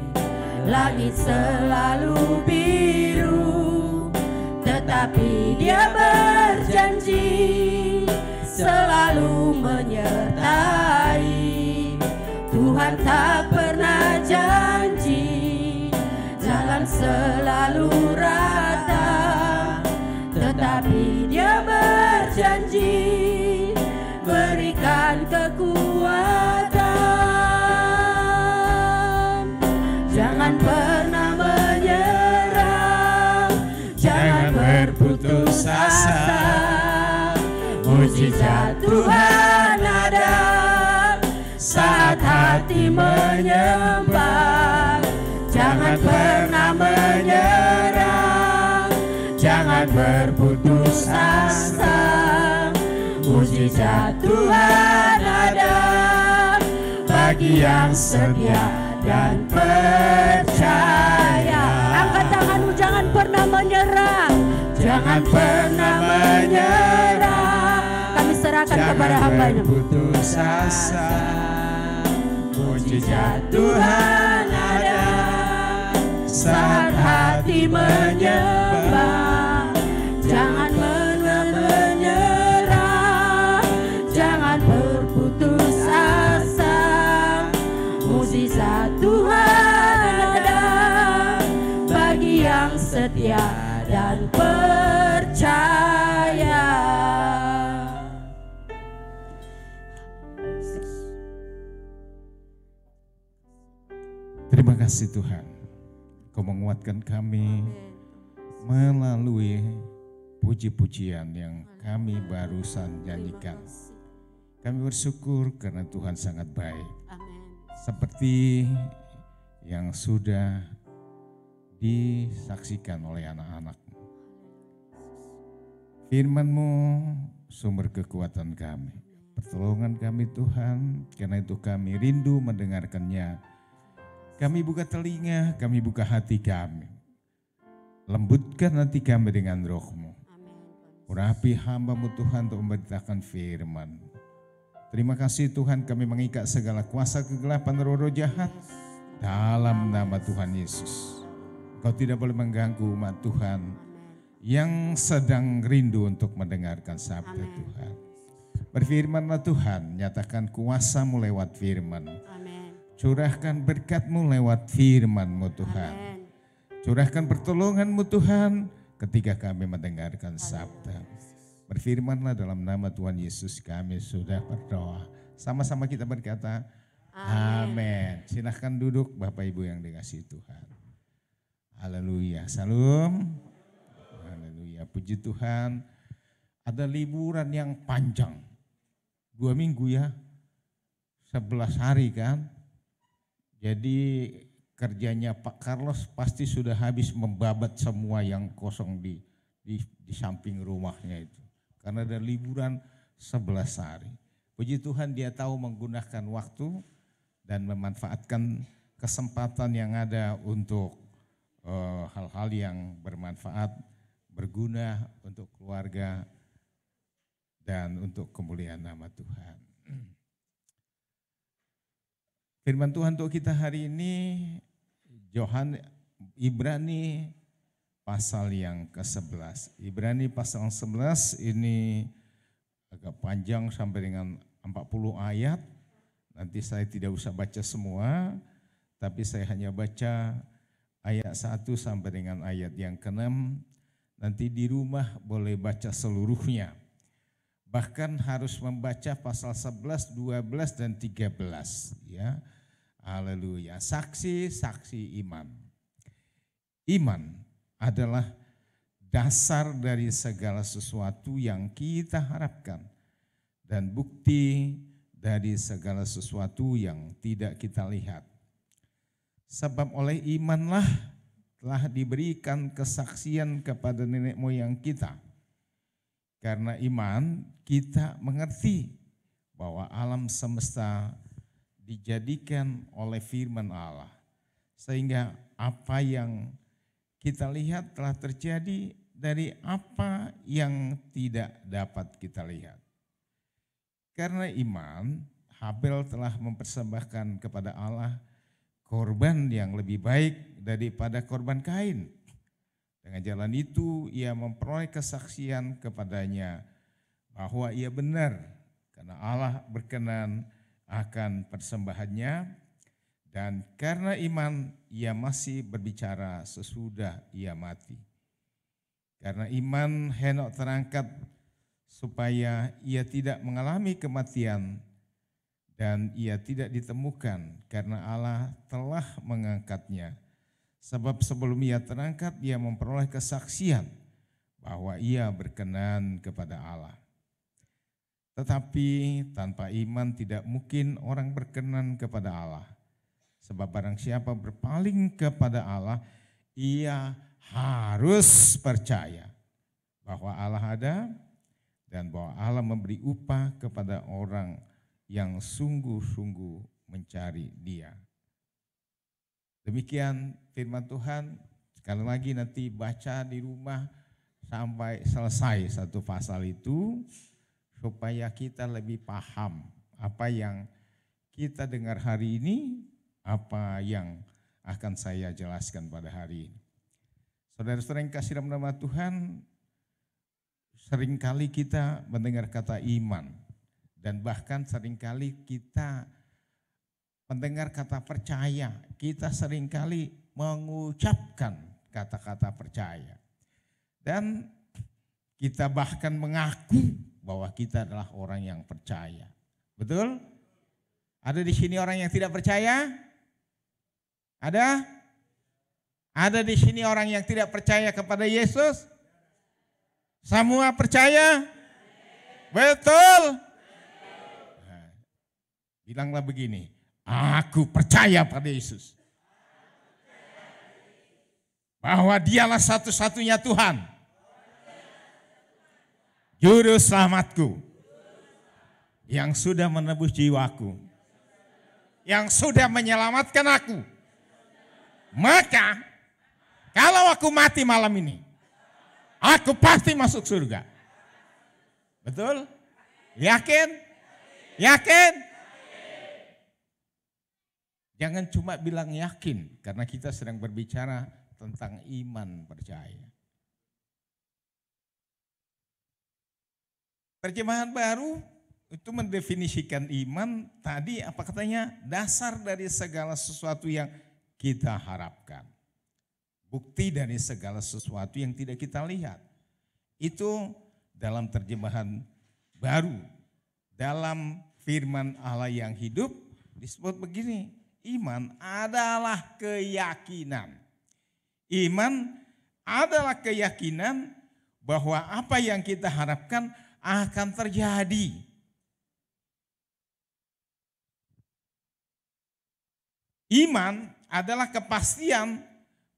langit selalu biru, tetapi Dia berjanji selalu menyertai. Tuhan tak pernah janji jalan selalu rata, tetapi Dia berjanji berikan kekuatan. Jangan pernah menyerah, jangan berputus asa. Mukjizat Tuhan ada saat hati menyembah. Jangan pernah menyerah, jangan berputus asa. Mukjizat Tuhan ada bagi yang setia dan percaya. Angkat tanganmu, jangan pernah menyerah, jangan pernah menyerah. Kami serahkan kepada hamba-Nya. Putus asa, mukjizat Tuhan ada saat hati menyembah. Jangan pernah menyerah, jangan berputus asa. Mukjizat Tuhan ada bagi yang setia dan percaya. Terima kasih Tuhan, Kau menguatkan kami melalui puji-pujian yang kami barusan nyanyikan. Kami bersyukur karena Tuhan sangat baik. Seperti yang sudah disaksikan oleh anak-anak-Mu. Firman-Mu sumber kekuatan kami, pertolongan kami Tuhan, karena itu kami rindu mendengarkannya. Kami buka telinga, kami buka hati kami. Lembutkan hati kami dengan Roh-Mu. Urapi hamba-Mu Tuhan untuk memberitakan firman. Terima kasih Tuhan, kami mengikat segala kuasa kegelapan roh-roh jahat dalam nama Tuhan Yesus. Kau tidak boleh mengganggu umat Tuhan yang sedang rindu untuk mendengarkan sabda Tuhan. Berfirmanlah Tuhan, nyatakan kuasa-Mu lewat firman. Curahkan berkat-Mu lewat firman-Mu Tuhan. Curahkan pertolongan-Mu Tuhan ketika kami mendengarkan sabda. Berfirmanlah dalam nama Tuhan Yesus kami sudah berdoa. Sama-sama kita berkata, amin. Silahkan duduk Bapak Ibu yang dikasihi Tuhan. Haleluya, salam. Haleluya, puji Tuhan. Ada liburan yang panjang. 2 minggu ya, 11 hari kan. Jadi kerjanya Pak Carlos pasti sudah habis membabat semua yang kosong di samping rumahnya itu. Karena ada liburan 11 hari. Puji Tuhan dia tahu menggunakan waktu dan memanfaatkan kesempatan yang ada untuk hal-hal yang bermanfaat, berguna untuk keluarga dan untuk kemuliaan nama Tuhan. Firman Tuhan untuk kita hari ini, Ibrani pasal yang ke-11. Ibrani pasal 11 ini agak panjang sampai dengan 40 ayat. Nanti saya tidak usah baca semua, tapi saya hanya baca ayat 1 sampai dengan ayat yang ke-6. Nanti di rumah boleh baca seluruhnya. Bahkan harus membaca pasal 11, 12, dan 13. Ya. Haleluya. Saksi-saksi iman. Iman adalah dasar dari segala sesuatu yang kita harapkan dan bukti dari segala sesuatu yang tidak kita lihat. Sebab oleh imanlah telah diberikan kesaksian kepada nenek moyang kita. Karena iman kita mengerti bahwa alam semesta dijadikan oleh firman Allah. Sehingga apa yang kita lihat telah terjadi dari apa yang tidak dapat kita lihat. Karena iman, Habel telah mempersembahkan kepada Allah korban yang lebih baik daripada korban Kain. Dengan jalan itu ia memperoleh kesaksian kepadanya bahwa ia benar karena Allah berkenan akan persembahannya, dan karena iman ia masih berbicara sesudah ia mati. Karena iman Henok terangkat supaya ia tidak mengalami kematian, dan ia tidak ditemukan karena Allah telah mengangkatnya. Sebab sebelum ia terangkat ia memperoleh kesaksian bahwa ia berkenan kepada Allah. Tetapi tanpa iman tidak mungkin orang berkenan kepada Allah. Sebab barang siapa berpaling kepada Allah, ia harus percaya bahwa Allah ada dan bahwa Allah memberi upah kepada orang yang sungguh-sungguh mencari Dia. Demikian firman Tuhan. Sekali lagi nanti baca di rumah sampai selesai satu pasal itu, supaya kita lebih paham apa yang kita dengar hari ini, apa yang akan saya jelaskan pada hari ini. Saudara-saudara yang kasih dalam nama Tuhan, seringkali kita mendengar kata iman, dan bahkan seringkali kita mendengar kata percaya. Kita seringkali mengucapkan kata-kata percaya. Dan kita bahkan mengaku bahwa kita adalah orang yang percaya. Betul? Ada di sini orang yang tidak percaya? Ada? Ada di sini orang yang tidak percaya kepada Yesus? Semua percaya? Betul? Nah, bilanglah begini, aku percaya pada Yesus. Bahwa Dialah satu-satunya Tuhan. Juru selamatku, yang sudah menebus jiwaku, yang sudah menyelamatkan aku. Maka kalau aku mati malam ini, aku pasti masuk surga. Betul? Yakin? Yakin? Jangan cuma bilang yakin, karena kita sedang berbicara tentang iman percaya. Terjemahan baru itu mendefinisikan iman tadi apa katanya? Dasar dari segala sesuatu yang kita harapkan. Bukti dari segala sesuatu yang tidak kita lihat. Itu dalam terjemahan baru. Dalam firman Allah yang hidup disebut begini, iman adalah keyakinan. Iman adalah keyakinan bahwa apa yang kita harapkan akan terjadi. Iman adalah kepastian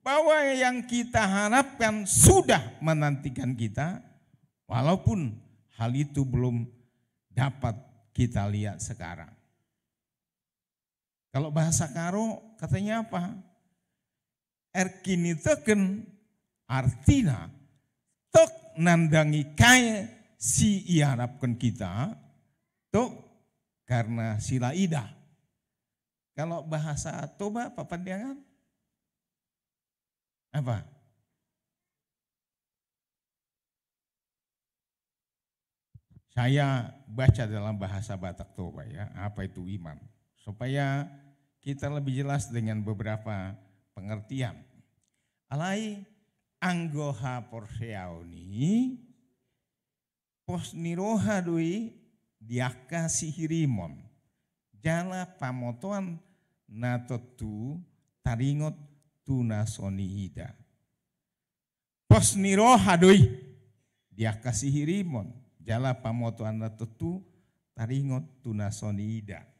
bahwa yang kita harapkan sudah menantikan kita, walaupun hal itu belum dapat kita lihat sekarang. Kalau bahasa Karo katanya apa? Erkini teken artina tok nandangi kaya si iharapkan kita tuh karena sila ida. Kalau bahasa toba apa pandangan? Apa? Saya baca dalam bahasa Batak Toba ya, apa itu iman. Supaya kita lebih jelas dengan beberapa pengertian. Alai anggoha porseauni pos niroha dui diaka sihirimon jala pamotoan natotu taringot tunasoni ida. Pos niroha dui diaka sihirimon jala pamotoan natotu taringot tunasoni ida.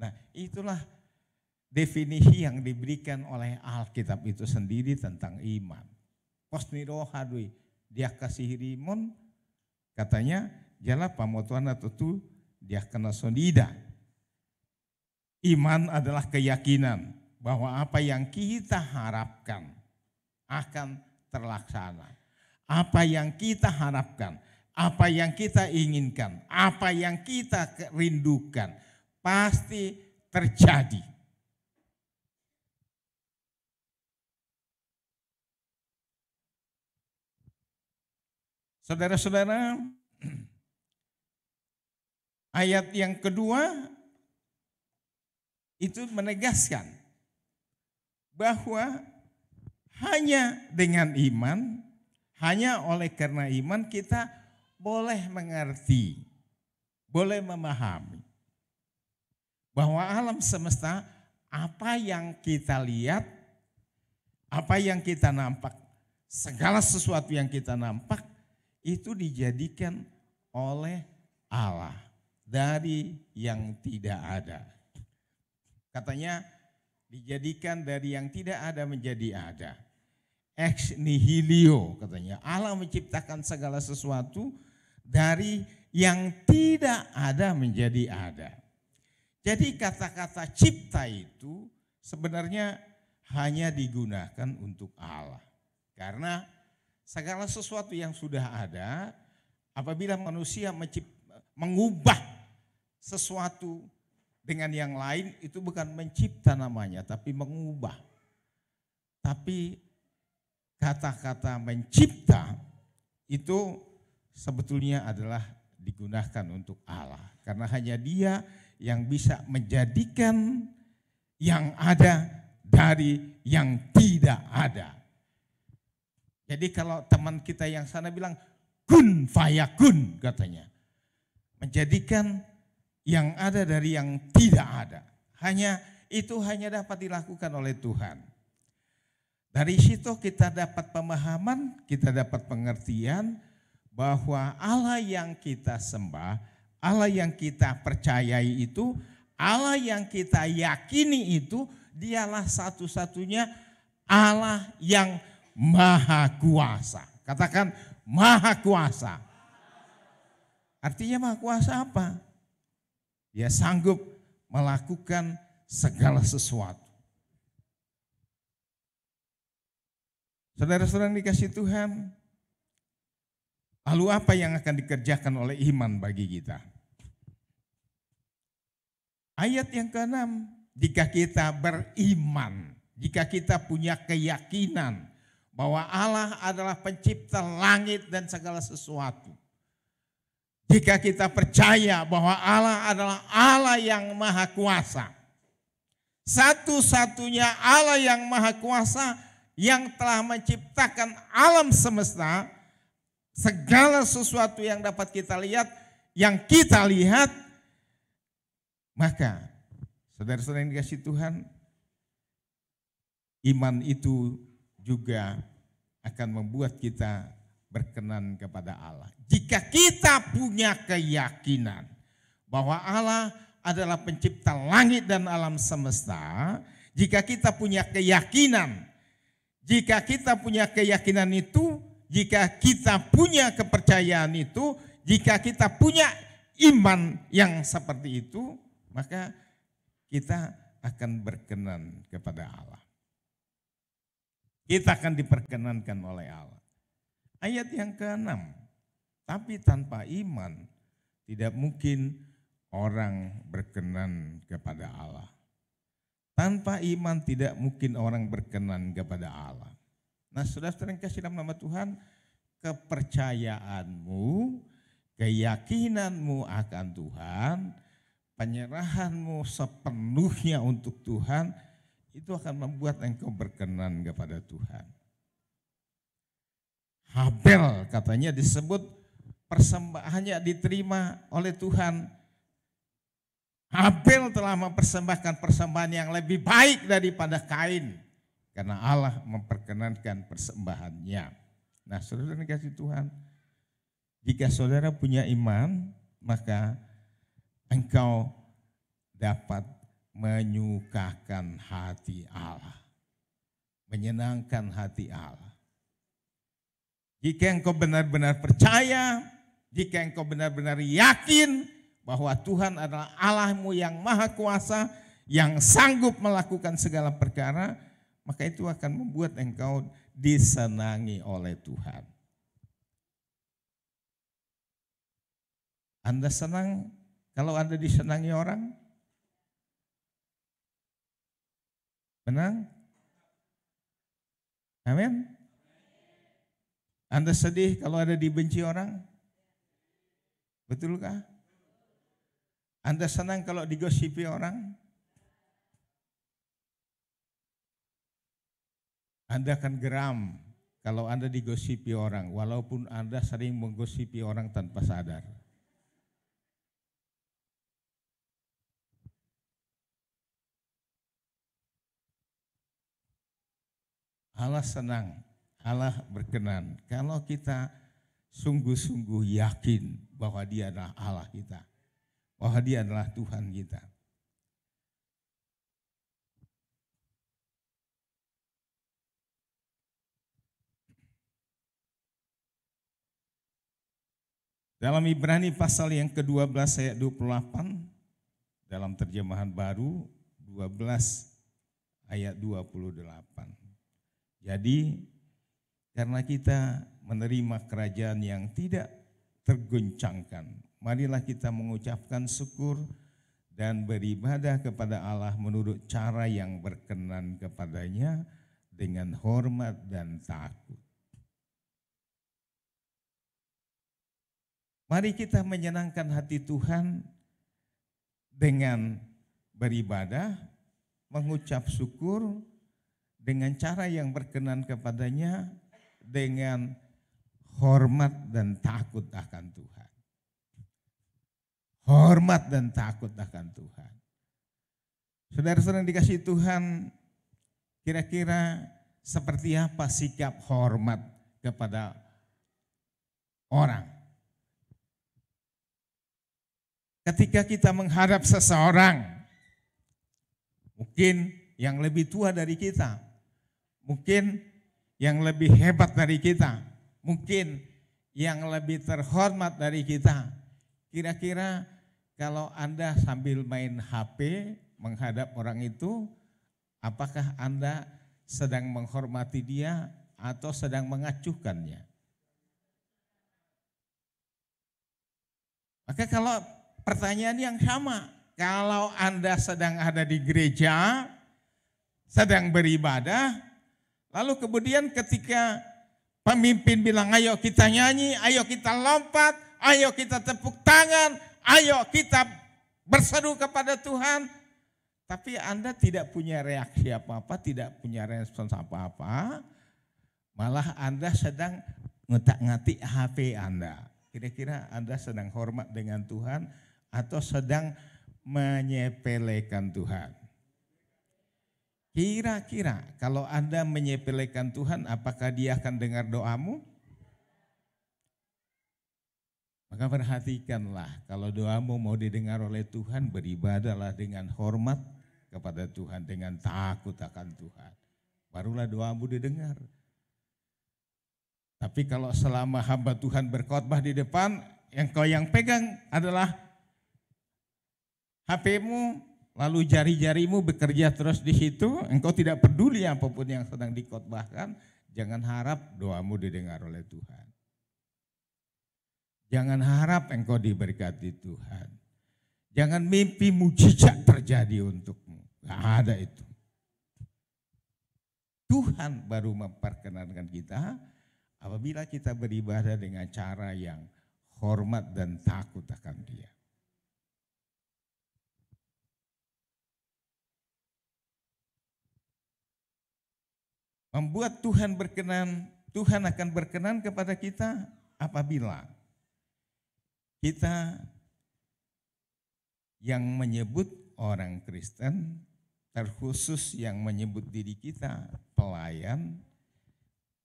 Nah, itulah definisi yang diberikan oleh Alkitab itu sendiri tentang iman. Posniroha dui dia kasih rimon, katanya jala pamotuan atau tu dia kena sonida. Iman adalah keyakinan bahwa apa yang kita harapkan akan terlaksana. Apa yang kita harapkan, apa yang kita inginkan, apa yang kita rindukan pasti terjadi. Saudara-saudara, ayat yang kedua itu menegaskan bahwa hanya dengan iman, hanya oleh karena iman kita boleh mengerti, boleh memahami bahwa alam semesta, apa yang kita lihat, apa yang kita nampak, segala sesuatu yang kita nampak itu dijadikan oleh Allah dari yang tidak ada. Katanya dijadikan dari yang tidak ada menjadi ada. Ex nihilio katanya. Allah menciptakan segala sesuatu dari yang tidak ada menjadi ada. Jadi kata-kata cipta itu sebenarnya hanya digunakan untuk Allah. Karena segala sesuatu yang sudah ada, apabila manusia mengubah sesuatu dengan yang lain, itu bukan mencipta namanya, tapi mengubah. Tapi kata-kata mencipta itu sebetulnya adalah digunakan untuk Allah. Karena hanya Dia yang bisa menjadikan yang ada dari yang tidak ada. Jadi kalau teman kita yang sana bilang kun fayakun katanya. Menjadikan yang ada dari yang tidak ada. Itu hanya dapat dilakukan oleh Tuhan. Dari situ kita dapat pemahaman, kita dapat pengertian bahwa Allah yang kita sembah, Allah yang kita percayai itu, Allah yang kita yakini itu, dialah satu-satunya Allah yang Maha Kuasa. Katakan Maha Kuasa. Artinya Maha Kuasa apa? Dia sanggup melakukan segala sesuatu. Saudara-saudara dikasih Tuhan, lalu apa yang akan dikerjakan oleh iman bagi kita? Ayat yang ke-6, jika kita beriman, jika kita punya keyakinan bahwa Allah adalah pencipta langit dan segala sesuatu. Jika kita percaya bahwa Allah adalah Allah yang Maha Kuasa. Satu-satunya Allah yang Maha Kuasa yang telah menciptakan alam semesta. Segala sesuatu yang dapat kita lihat, yang kita lihat. Maka saudara-saudara yang dikasih Tuhan, iman itu juga akan membuat kita berkenan kepada Allah. Jika kita punya keyakinan bahwa Allah adalah pencipta langit dan alam semesta, jika kita punya keyakinan, jika kita punya keyakinan itu, jika kita punya kepercayaan itu, jika kita punya iman yang seperti itu, maka kita akan berkenan kepada Allah. Kita akan diperkenankan oleh Allah. Ayat yang ke-6. Tapi tanpa iman tidak mungkin orang berkenan kepada Allah. Tanpa iman tidak mungkin orang berkenan kepada Allah. Nah, saudara-saudara yang kasih dalam nama Tuhan, kepercayaanmu, keyakinanmu akan Tuhan, penyerahanmu sepenuhnya untuk Tuhan, itu akan membuat engkau berkenan kepada Tuhan. Habel katanya disebut persembahannya diterima oleh Tuhan. Habel telah mempersembahkan persembahan yang lebih baik daripada Kain, karena Allah memperkenankan persembahannya. Nah, saudara dikasih Tuhan, jika saudara punya iman, maka engkau dapat menyukakan hati Allah, menyenangkan hati Allah. Jika engkau benar-benar percaya, jika engkau benar-benar yakin bahwa Tuhan adalah Allahmu yang maha kuasa, yang sanggup melakukan segala perkara, maka itu akan membuat engkau disenangi oleh Tuhan. Anda senang kalau Anda disenangi orang? Benar? Amin. Anda sedih kalau ada dibenci orang? Betulkah? Anda senang kalau digosipi orang? Anda akan geram kalau Anda digosipi orang, walaupun Anda sering menggosipi orang tanpa sadar. Allah senang, Allah berkenan kalau kita sungguh-sungguh yakin bahwa Dia adalah Allah kita, bahwa Dia adalah Tuhan kita. Dalam Ibrani pasal yang ke-12 ayat 28, dalam terjemahan baru 12 ayat 28. Jadi karena kita menerima kerajaan yang tidak tergoncangkan, marilah kita mengucapkan syukur dan beribadah kepada Allah menurut cara yang berkenan kepadanya dengan hormat dan takut. Mari kita menyenangkan hati Tuhan dengan beribadah, mengucap syukur dengan cara yang berkenan kepadanya, dengan hormat dan takut akan Tuhan. Hormat dan takut akan Tuhan. Saudara-saudara yang dikasihi Tuhan, kira-kira seperti apa sikap hormat kepada orang? Ketika kita menghadap seseorang, mungkin yang lebih tua dari kita, mungkin yang lebih hebat dari kita, mungkin yang lebih terhormat dari kita. Kira-kira kalau Anda sambil main HP menghadap orang itu, apakah Anda sedang menghormati dia atau sedang mengacuhkannya? Maka kalau pertanyaan yang sama, kalau Anda sedang ada di gereja, sedang beribadah, lalu kemudian ketika pemimpin bilang ayo kita nyanyi, ayo kita lompat, ayo kita tepuk tangan, ayo kita berseru kepada Tuhan, tapi Anda tidak punya reaksi apa-apa, tidak punya respons apa-apa, malah Anda sedang ngutak-ngatik HP Anda. Kira-kira Anda sedang hormat dengan Tuhan atau sedang menyepelekan Tuhan? Kira-kira kalau Anda menyepelekan Tuhan, apakah Dia akan dengar doamu? Maka perhatikanlah, kalau doamu mau didengar oleh Tuhan, beribadahlah dengan hormat kepada Tuhan, dengan takut akan Tuhan. Barulah doamu didengar. Tapi kalau selama hamba Tuhan berkhotbah di depan, yang pegang adalah HP-mu, lalu jari-jarimu bekerja terus di situ, engkau tidak peduli apapun yang sedang dikhotbahkan, jangan harap doamu didengar oleh Tuhan. Jangan harap engkau diberkati Tuhan. Jangan mimpi mujizat terjadi untukmu. Gak ada itu. Tuhan baru memperkenankan kita apabila kita beribadah dengan cara yang hormat dan takut akan Dia. Membuat Tuhan berkenan, Tuhan akan berkenan kepada kita apabila kita yang menyebut orang Kristen, terkhusus yang menyebut diri kita pelayan,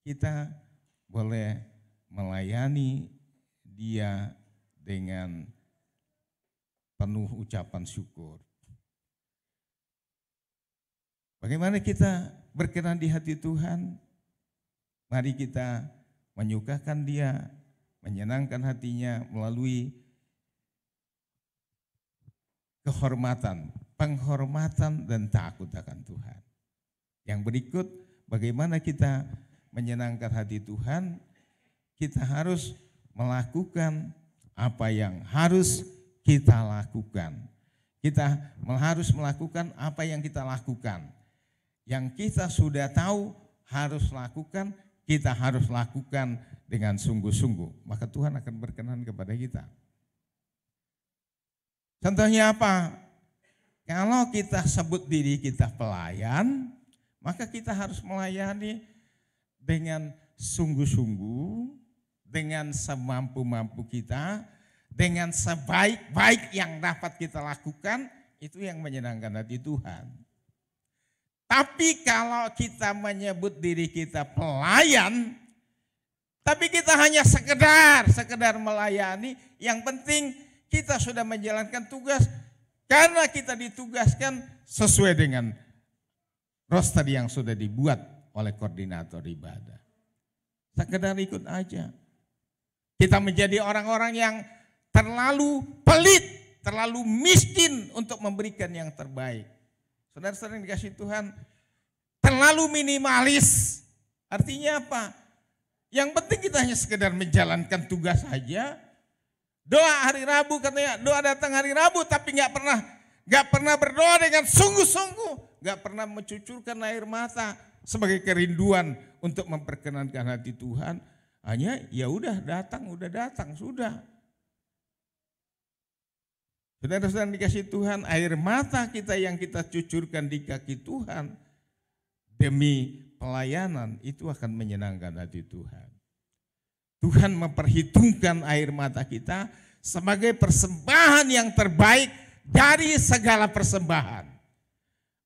kita boleh melayani Dia dengan penuh ucapan syukur. Bagaimana kita berkenan di hati Tuhan? Mari kita menyukakan Dia, menyenangkan hatinya melalui kehormatan, penghormatan dan takut akan Tuhan. Yang berikut, bagaimana kita menyenangkan hati Tuhan? Kita harus melakukan apa yang harus kita lakukan. Kita harus melakukan apa yang kita lakukan. Yang kita sudah tahu harus lakukan, kita harus lakukan dengan sungguh-sungguh. Maka Tuhan akan berkenan kepada kita. Contohnya apa? Kalau kita sebut diri kita pelayan, maka kita harus melayani dengan sungguh-sungguh, dengan semampu-mampu kita, dengan sebaik-baik yang dapat kita lakukan, itu yang menyenangkan hati Tuhan. Tapi kalau kita menyebut diri kita pelayan, tapi kita hanya sekedar melayani, yang penting kita sudah menjalankan tugas karena kita ditugaskan sesuai dengan roster yang sudah dibuat oleh koordinator ibadah. Sekedar ikut aja. Kita menjadi orang-orang yang terlalu pelit, terlalu miskin untuk memberikan yang terbaik. Saudara-saudara yang dikasih Tuhan, terlalu minimalis. Artinya apa? Yang penting kita hanya sekedar menjalankan tugas saja. Doa hari Rabu katanya, doa datang hari Rabu tapi nggak pernah berdoa dengan sungguh-sungguh, nggak pernah mencucurkan air mata sebagai kerinduan untuk memperkenankan hati Tuhan. Hanya ya udah datang sudah. Saudara-saudara dikasih Tuhan, air mata kita yang kita cucurkan di kaki Tuhan demi pelayanan itu akan menyenangkan hati Tuhan. Tuhan memperhitungkan air mata kita sebagai persembahan yang terbaik dari segala persembahan.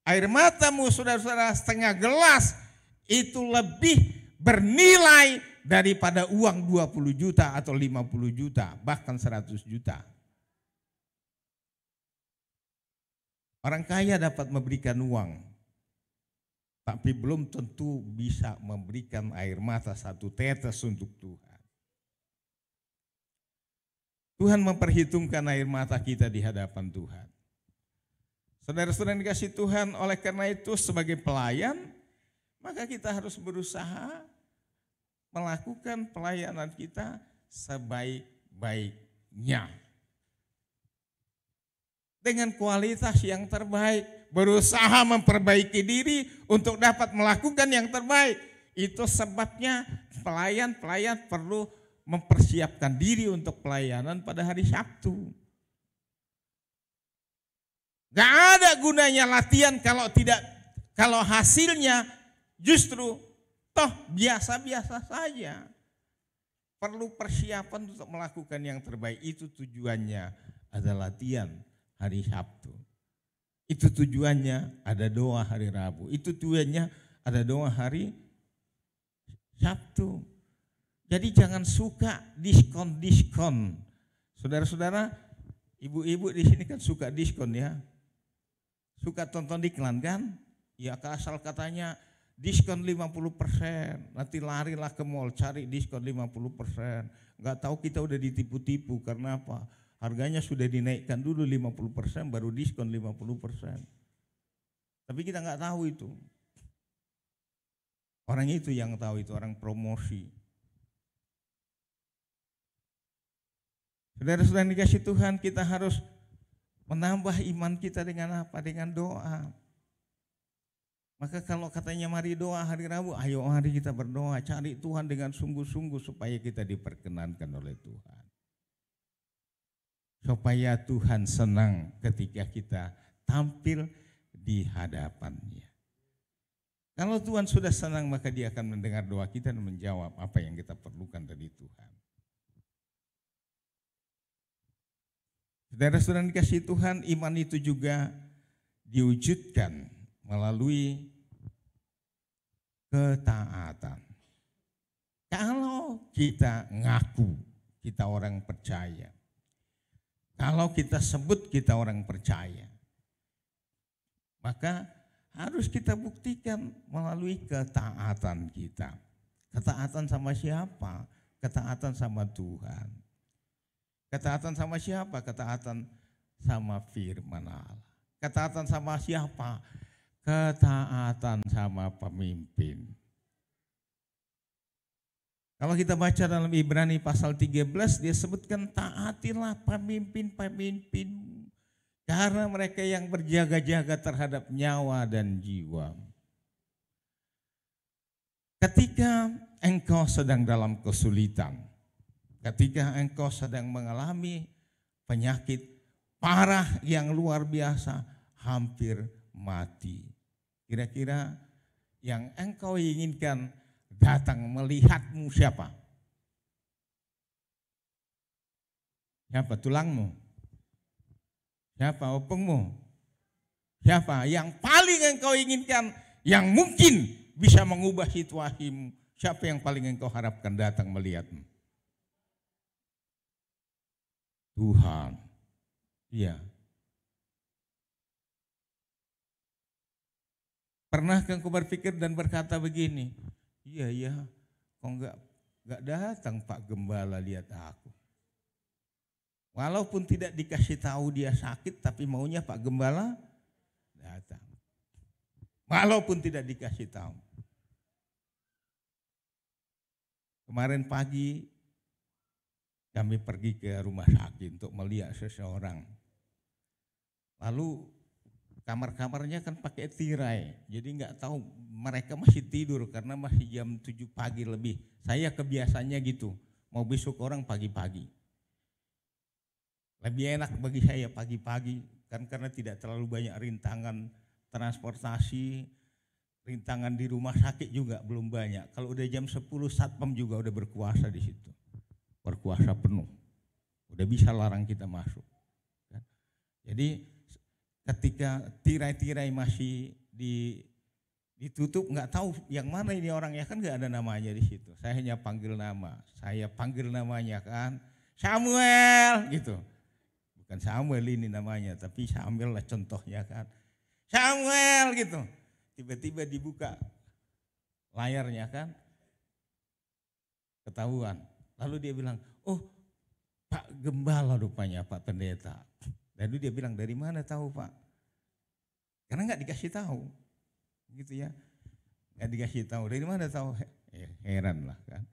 Air matamu saudara-saudara setengah gelas itu lebih bernilai daripada uang 20 juta atau 50 juta, bahkan 100 juta. Orang kaya dapat memberikan uang, tapi belum tentu bisa memberikan air mata 1 tetes untuk Tuhan. Tuhan memperhitungkan air mata kita di hadapan Tuhan. Saudara-saudara yang dikasih Tuhan, oleh karena itu sebagai pelayan, maka kita harus berusaha melakukan pelayanan kita sebaik-baiknya. Dengan kualitas yang terbaik, berusaha memperbaiki diri untuk dapat melakukan yang terbaik. Itu sebabnya pelayan-pelayan perlu mempersiapkan diri untuk pelayanan pada hari Sabtu. Gak ada gunanya latihan kalau hasilnya justru toh biasa-biasa saja. Perlu persiapan untuk melakukan yang terbaik. Itu tujuannya ada latihan hari Sabtu. Itu tujuannya ada doa hari Rabu. Itu tujuannya ada doa hari Sabtu. Jadi jangan suka diskon-diskon. Saudara-saudara, ibu-ibu di sini kan suka diskon ya. Suka tonton iklan kan? Ya asal katanya diskon 50%. Nanti larilah ke mall cari diskon 50%. Enggak tahu kita udah ditipu-tipu karena apa? Harganya sudah dinaikkan dulu 50% baru diskon 50%. Tapi kita enggak tahu itu. Orang itu yang tahu itu, orang promosi. Saudara-saudara yang dikasih Tuhan, kita harus menambah iman kita dengan apa? Dengan doa. Maka kalau katanya mari doa hari Rabu, ayo mari kita berdoa, cari Tuhan dengan sungguh-sungguh supaya kita diperkenankan oleh Tuhan. Supaya Tuhan senang ketika kita tampil di hadapannya. Kalau Tuhan sudah senang, maka Dia akan mendengar doa kita dan menjawab apa yang kita perlukan dari Tuhan. Saudara-saudara yang dikasihi Tuhan, iman itu juga diwujudkan melalui ketaatan. Kalau kita ngaku kita orang percaya, kalau kita sebut kita orang percaya, maka harus kita buktikan melalui ketaatan kita. Ketaatan sama siapa? Ketaatan sama Tuhan. Ketaatan sama siapa? Ketaatan sama firman Allah. Ketaatan sama siapa? Ketaatan sama pemimpin. Kalau kita baca dalam Ibrani pasal 13, dia sebutkan taatilah pemimpin-pemimpin. Karena mereka yang berjaga-jaga terhadap nyawa dan jiwa. Ketika engkau sedang dalam kesulitan, ketika engkau sedang mengalami penyakit parah yang luar biasa, hampir mati. Kira-kira yang engkau inginkan datang melihatmu siapa? Siapa? Tulangmu? Siapa? Opengmu? Siapa? Yang paling engkau inginkan, yang mungkin bisa mengubah situasimu. Siapa yang paling engkau harapkan datang melihatmu? Tuhan. Iya. Pernahkah engkau berpikir dan berkata begini? Iya, kok enggak datang Pak Gembala lihat aku. Walaupun tidak dikasih tahu dia sakit, tapi maunya Pak Gembala datang. Walaupun tidak dikasih tahu. Kemarin pagi kami pergi ke rumah sakit untuk melihat seseorang. Lalu kamar-kamarnya kan pakai tirai, jadi nggak tahu mereka masih tidur karena masih jam 7 pagi lebih. Saya kebiasaannya gitu, mau besok orang pagi-pagi. Lebih enak bagi saya pagi-pagi kan karena tidak terlalu banyak rintangan transportasi, rintangan di rumah sakit juga belum banyak. Kalau udah jam 10 satpam juga udah berkuasa di situ, berkuasa penuh, udah bisa larang kita masuk. Jadi ketika tirai-tirai masih ditutup, nggak tahu yang mana ini orangnya kan nggak ada namanya di situ. Saya hanya panggil nama, saya panggil namanya kan Samuel gitu. Bukan Samuel ini namanya, tapi Samuel lah contohnya kan. Samuel gitu. Tiba-tiba dibuka layarnya kan. Ketahuan. Lalu dia bilang, oh Pak Gembala rupanya, Pak Pendeta. Lalu dia bilang, dari mana tahu Pak? Karena nggak dikasih tahu. Gitu ya. Nggak dikasih tahu. Dari mana tahu? Heran lah kan.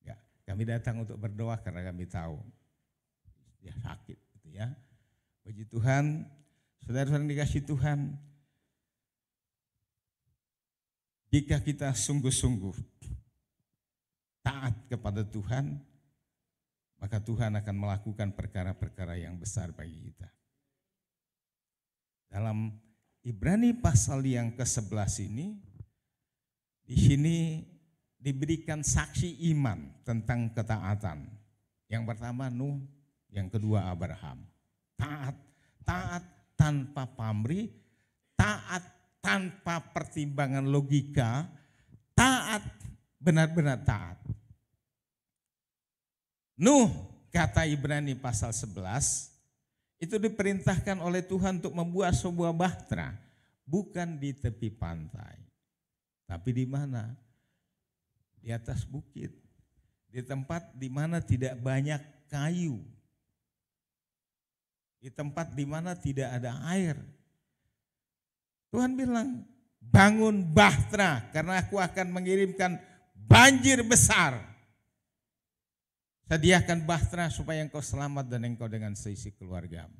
Ya, kami datang untuk berdoa karena kami tahu dia sakit. Ya, puji Tuhan, saudara-saudara dikasih Tuhan, jika kita sungguh-sungguh taat kepada Tuhan, maka Tuhan akan melakukan perkara-perkara yang besar bagi kita. Dalam Ibrani pasal yang ke-11 ini, di sini diberikan saksi iman tentang ketaatan. Yang pertama Nuh, yang kedua Abraham. Taat tanpa pamrih, taat tanpa pertimbangan logika, taat, benar-benar taat. Nuh, kata Ibrani pasal 11, itu diperintahkan oleh Tuhan untuk membuat sebuah bahtera, bukan di tepi pantai. Tapi di mana? Di atas bukit. Di tempat di mana tidak banyak kayu. Di tempat di mana tidak ada air. Tuhan bilang, bangun bahtera karena aku akan mengirimkan banjir besar. Sediakan bahtera supaya engkau selamat dan engkau dengan seisi keluargamu.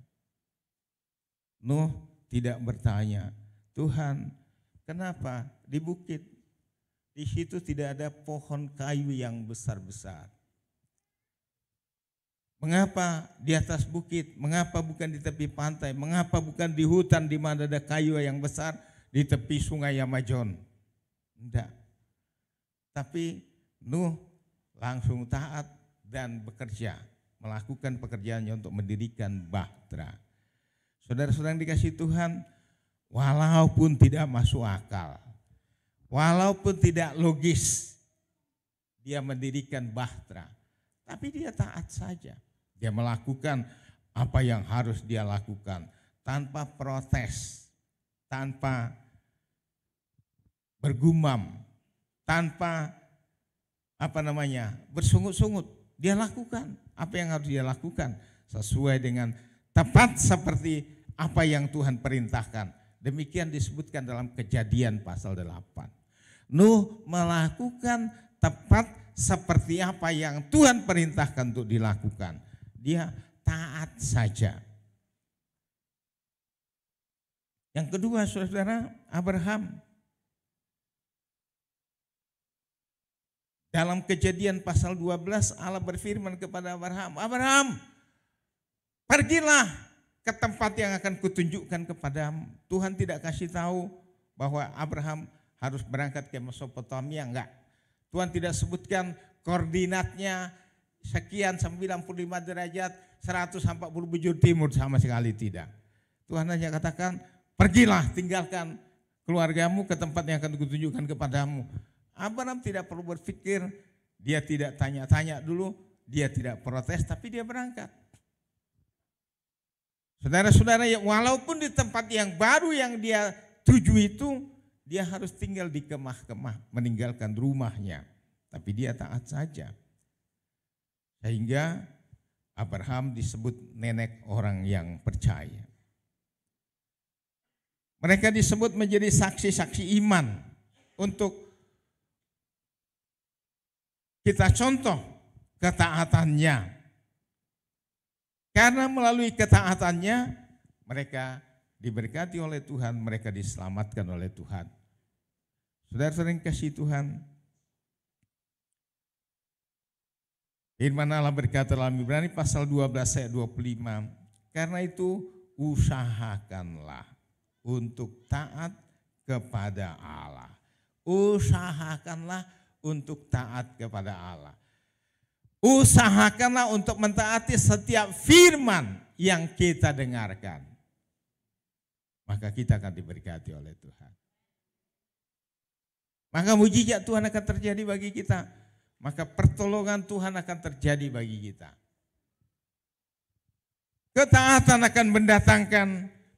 Nuh tidak bertanya, Tuhan, kenapa di bukit di situ tidak ada pohon kayu yang besar-besar? Mengapa di atas bukit? Mengapa bukan di tepi pantai? Mengapa bukan di hutan di mana ada kayu yang besar di tepi sungai Yamajon? Tidak. Tapi Nuh langsung taat dan bekerja, melakukan pekerjaannya untuk mendirikan bahtera. Saudara-saudara yang dikasihi Tuhan, walaupun tidak masuk akal, walaupun tidak logis, dia mendirikan bahtera, tapi dia taat saja. Dia melakukan apa yang harus dia lakukan tanpa protes, tanpa bergumam, tanpa bersungut-sungut. Dia lakukan apa yang harus dia lakukan sesuai dengan tepat seperti apa yang Tuhan perintahkan. Demikian disebutkan dalam Kejadian pasal 8. Nuh melakukan tepat seperti apa yang Tuhan perintahkan untuk dilakukan. Dia taat saja. Yang kedua, saudara, Abraham. Dalam Kejadian pasal 12 Allah berfirman kepada Abraham, Abraham, pergilah ke tempat yang akan kutunjukkan kepadamu. Tuhan tidak kasih tahu bahwa Abraham harus berangkat ke Mesopotamia, enggak. Tuhan tidak sebutkan koordinatnya sekian 95 derajat 140 bujur timur, sama sekali tidak. Tuhan hanya katakan, pergilah tinggalkan keluargamu ke tempat yang akan kutunjukkan kepadamu. Abraham tidak perlu berpikir, dia tidak tanya-tanya dulu, dia tidak protes, tapi dia berangkat. Saudara-saudara, walaupun di tempat yang baru yang dia tuju itu, dia harus tinggal di kemah-kemah, meninggalkan rumahnya. Tapi dia taat saja. Sehingga Abraham disebut nenek orang yang percaya. Mereka disebut menjadi saksi-saksi iman untuk kita contoh ketaatannya. Karena melalui ketaatannya mereka diberkati oleh Tuhan, mereka diselamatkan oleh Tuhan. Saudara-saudara yang kasih Tuhan, firman Allah berkata dalam Ibrani pasal 12 ayat 25, karena itu usahakanlah untuk taat kepada Allah. Usahakanlah untuk taat kepada Allah. Usahakanlah untuk mentaati setiap firman yang kita dengarkan. Maka kita akan diberkati oleh Tuhan. Maka mujizat Tuhan akan terjadi bagi kita. Maka pertolongan Tuhan akan terjadi bagi kita. Ketaatan akan mendatangkan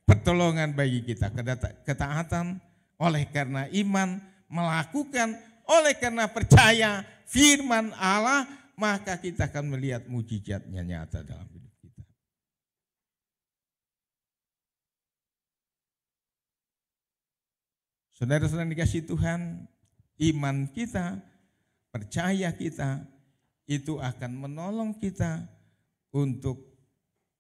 pertolongan bagi kita. Ketaatan oleh karena iman, melakukan oleh karena percaya firman Allah, maka kita akan melihat mujizatnya nyata dalam hidup kita. Saudara-saudara dikasih Tuhan, iman kita, percaya kita, itu akan menolong kita untuk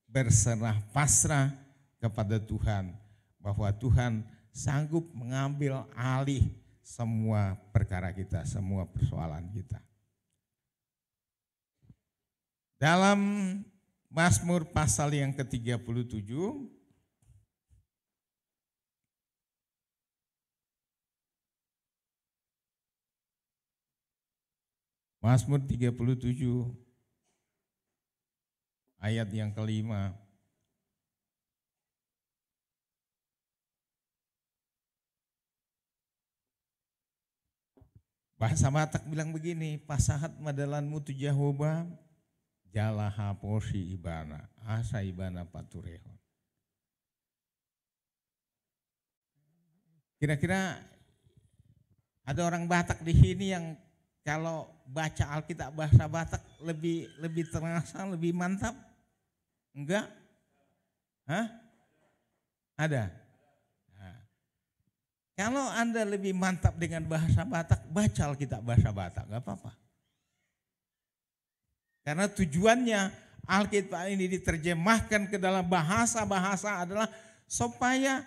berserah pasrah kepada Tuhan. Bahwa Tuhan sanggup mengambil alih semua perkara kita, semua persoalan kita. Dalam Mazmur pasal yang ke-37, Mazmur 37 ayat yang kelima. Bahasa Batak bilang begini, pasahat madalanmu tu Jehovah, jalaha posi ibana, asa ibana paturehon. Kira-kira ada orang Batak di sini yang kalau baca Alkitab bahasa Batak lebih terasa, lebih mantap? Enggak? Hah? Ada? Nah. Kalau Anda lebih mantap dengan bahasa Batak, baca Alkitab bahasa Batak, enggak apa-apa. Karena tujuannya Alkitab ini diterjemahkan ke dalam bahasa-bahasa adalah supaya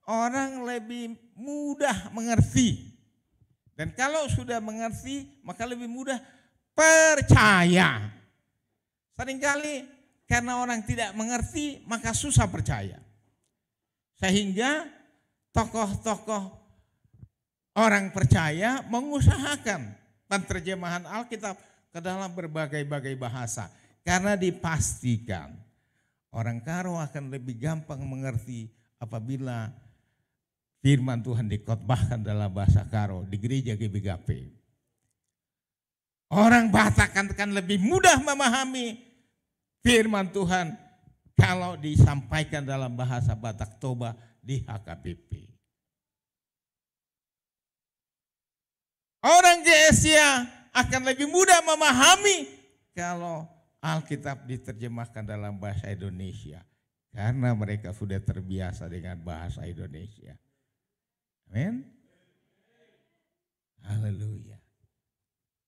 orang lebih mudah mengerti. Dan kalau sudah mengerti, maka lebih mudah percaya. Seringkali karena orang tidak mengerti, maka susah percaya. Sehingga tokoh-tokoh orang percaya mengusahakan penerjemahan Alkitab ke dalam berbagai-bagai bahasa. Karena dipastikan orang Karo akan lebih gampang mengerti apabila firman Tuhan dikhotbahkan dalam bahasa Karo di gereja GBKP. Orang Batak akan lebih mudah memahami firman Tuhan kalau disampaikan dalam bahasa Batak Toba di HKBP. Orang Asia akan lebih mudah memahami kalau Alkitab diterjemahkan dalam bahasa Indonesia. Karena mereka sudah terbiasa dengan bahasa Indonesia. Amin. Haleluya.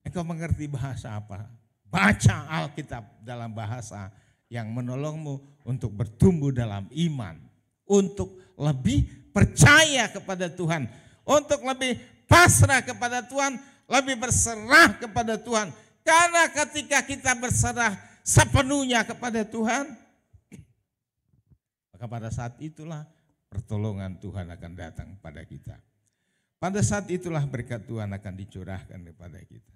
Engkau mengerti bahasa apa? Baca Alkitab dalam bahasa yang menolongmu untuk bertumbuh dalam iman. Untuk lebih percaya kepada Tuhan. Untuk lebih pasrah kepada Tuhan. Lebih berserah kepada Tuhan. Karena ketika kita berserah sepenuhnya kepada Tuhan, maka pada saat itulah pertolongan Tuhan akan datang pada kita. Pada saat itulah berkat Tuhan akan dicurahkan kepada kita.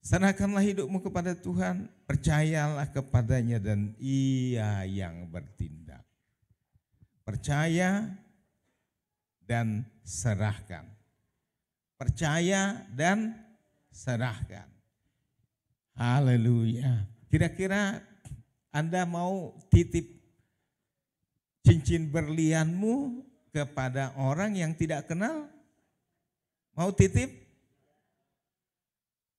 Serahkanlah hidupmu kepada Tuhan, percayalah kepadanya dan Ia yang bertindak. Percaya dan serahkan. Percaya dan serahkan. Haleluya. Kira-kira Anda mau titip cincin berlianmu kepada orang yang tidak kenal? Mau titip?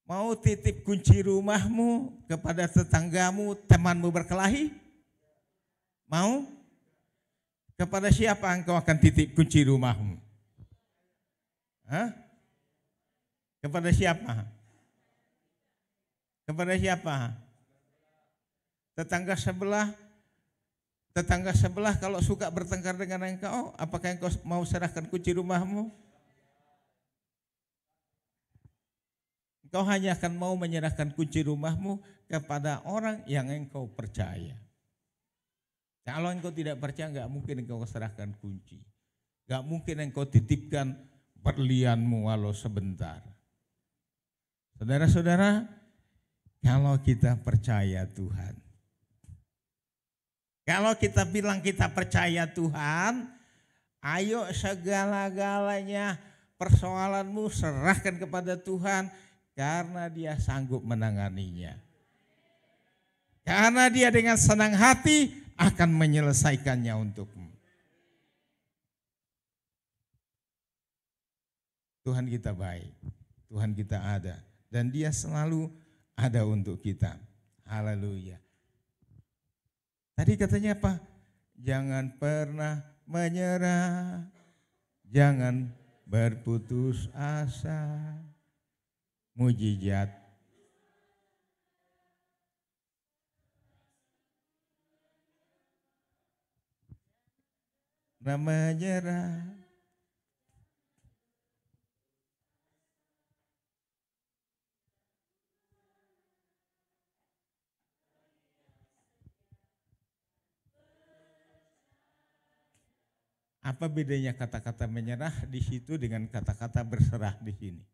Mau titip kunci rumahmu kepada tetanggamu, temanmu berkelahi? Mau? Kepada siapa engkau akan titip kunci rumahmu? Hah? Kepada siapa? Kepada siapa? Tetangga sebelah kalau suka bertengkar dengan engkau, apakah engkau mau serahkan kunci rumahmu? Engkau hanya akan mau menyerahkan kunci rumahmu kepada orang yang engkau percaya. Kalau engkau tidak percaya, enggak mungkin engkau serahkan kunci. Enggak mungkin engkau titipkan berlianmu walau sebentar. Saudara-saudara, kalau kita percaya Tuhan, kalau kita bilang kita percaya Tuhan, ayo segala-galanya persoalanmu serahkan kepada Tuhan karena Dia sanggup menanganinya. Karena Dia dengan senang hati akan menyelesaikannya untukmu. Tuhan kita baik, Tuhan kita ada, dan Dia selalu ada untuk kita. Haleluya. Tadi katanya apa? Jangan pernah menyerah, jangan berputus asa. Mujizat. Menyerah. Apa bedanya kata-kata menyerah di situ dengan kata-kata berserah di sini?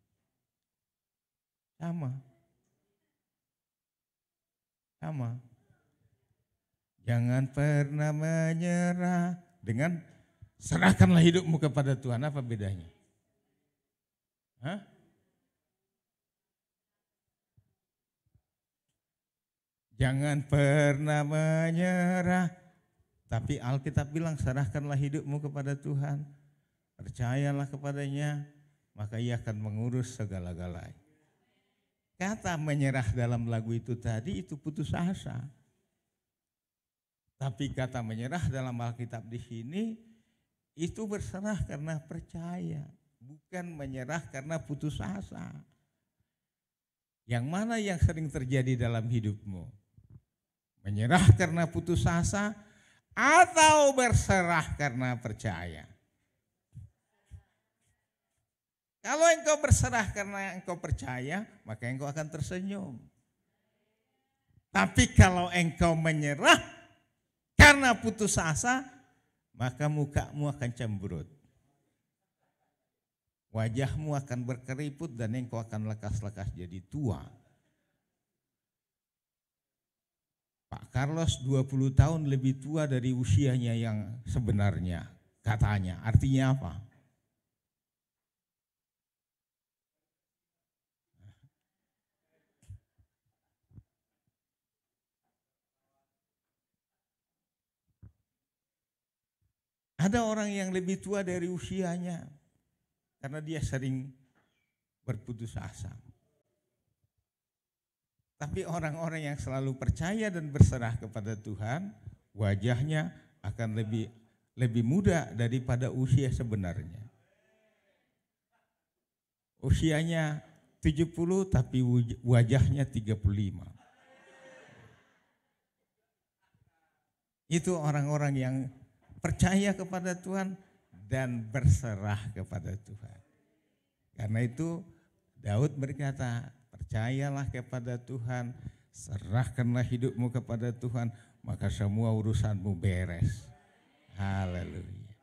Sama. Jangan pernah menyerah dengan serahkanlah hidupmu kepada Tuhan. Apa bedanya? Hah? Jangan pernah menyerah. Tapi Alkitab bilang serahkanlah hidupmu kepada Tuhan. Percayalah kepadanya, maka Ia akan mengurus segala-galanya. Kata menyerah dalam lagu itu tadi itu putus asa. Tapi kata menyerah dalam Alkitab di sini itu berserah karena percaya. bukan menyerah karena putus asa. Yang mana yang sering terjadi dalam hidupmu? Menyerah karena putus asa atau berserah karena percaya? Kalau engkau berserah karena engkau percaya, maka engkau akan tersenyum. Tapi kalau engkau menyerah karena putus asa, maka mukamu akan cemberut. Wajahmu akan berkeriput dan engkau akan lekas-lekas jadi tua. Pak Carlos 20 tahun lebih tua dari usianya yang sebenarnya, katanya. Artinya apa? Ada orang yang lebih tua dari usianya karena dia sering berputus asa. Tapi orang-orang yang selalu percaya dan berserah kepada Tuhan, wajahnya akan lebih muda daripada usia sebenarnya. Usianya 70 tapi wajahnya 35. Itu orang-orang yang percaya kepada Tuhan dan berserah kepada Tuhan. Karena itu Daud berkata, percayalah kepada Tuhan, serahkanlah hidupmu kepada Tuhan, maka semua urusanmu beres. Haleluya.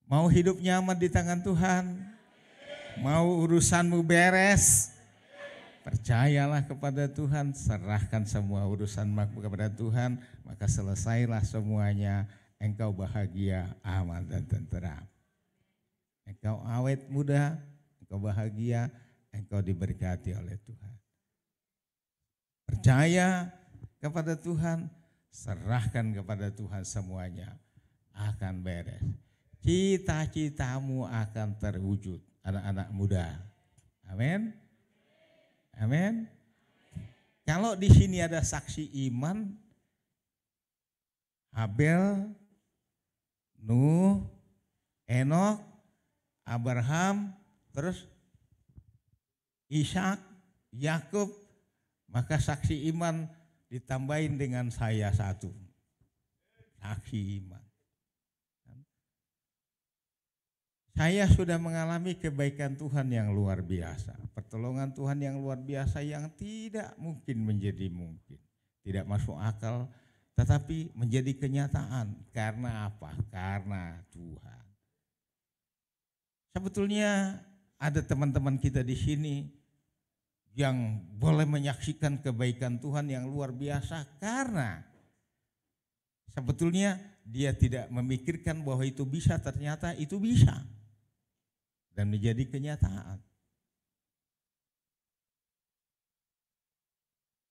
Mau hidup nyaman di tangan Tuhan? Mau urusanmu beres? Percayalah kepada Tuhan, serahkan semua urusanmu kepada Tuhan, maka selesailah semuanya, engkau bahagia, aman dan tenteram. Engkau awet muda, engkau bahagia, engkau diberkati oleh Tuhan. Percaya kepada Tuhan, serahkan kepada Tuhan semuanya, akan beres. Cita-citamu akan terwujud, anak-anak muda. Amin. Amin. Kalau di sini ada saksi iman, Habel, Nuh, Enok, Abraham, terus Ishak, Yakub, maka saksi iman ditambahin dengan saya satu. Saksi iman. Saya sudah mengalami kebaikan Tuhan yang luar biasa. Pertolongan Tuhan yang luar biasa yang tidak mungkin menjadi mungkin. Tidak masuk akal, tetapi menjadi kenyataan. Karena apa? Karena Tuhan. Sebetulnya ada teman-teman kita di sini yang boleh menyaksikan kebaikan Tuhan yang luar biasa karena sebetulnya dia tidak memikirkan bahwa itu bisa, ternyata itu bisa. Dan menjadi kenyataan.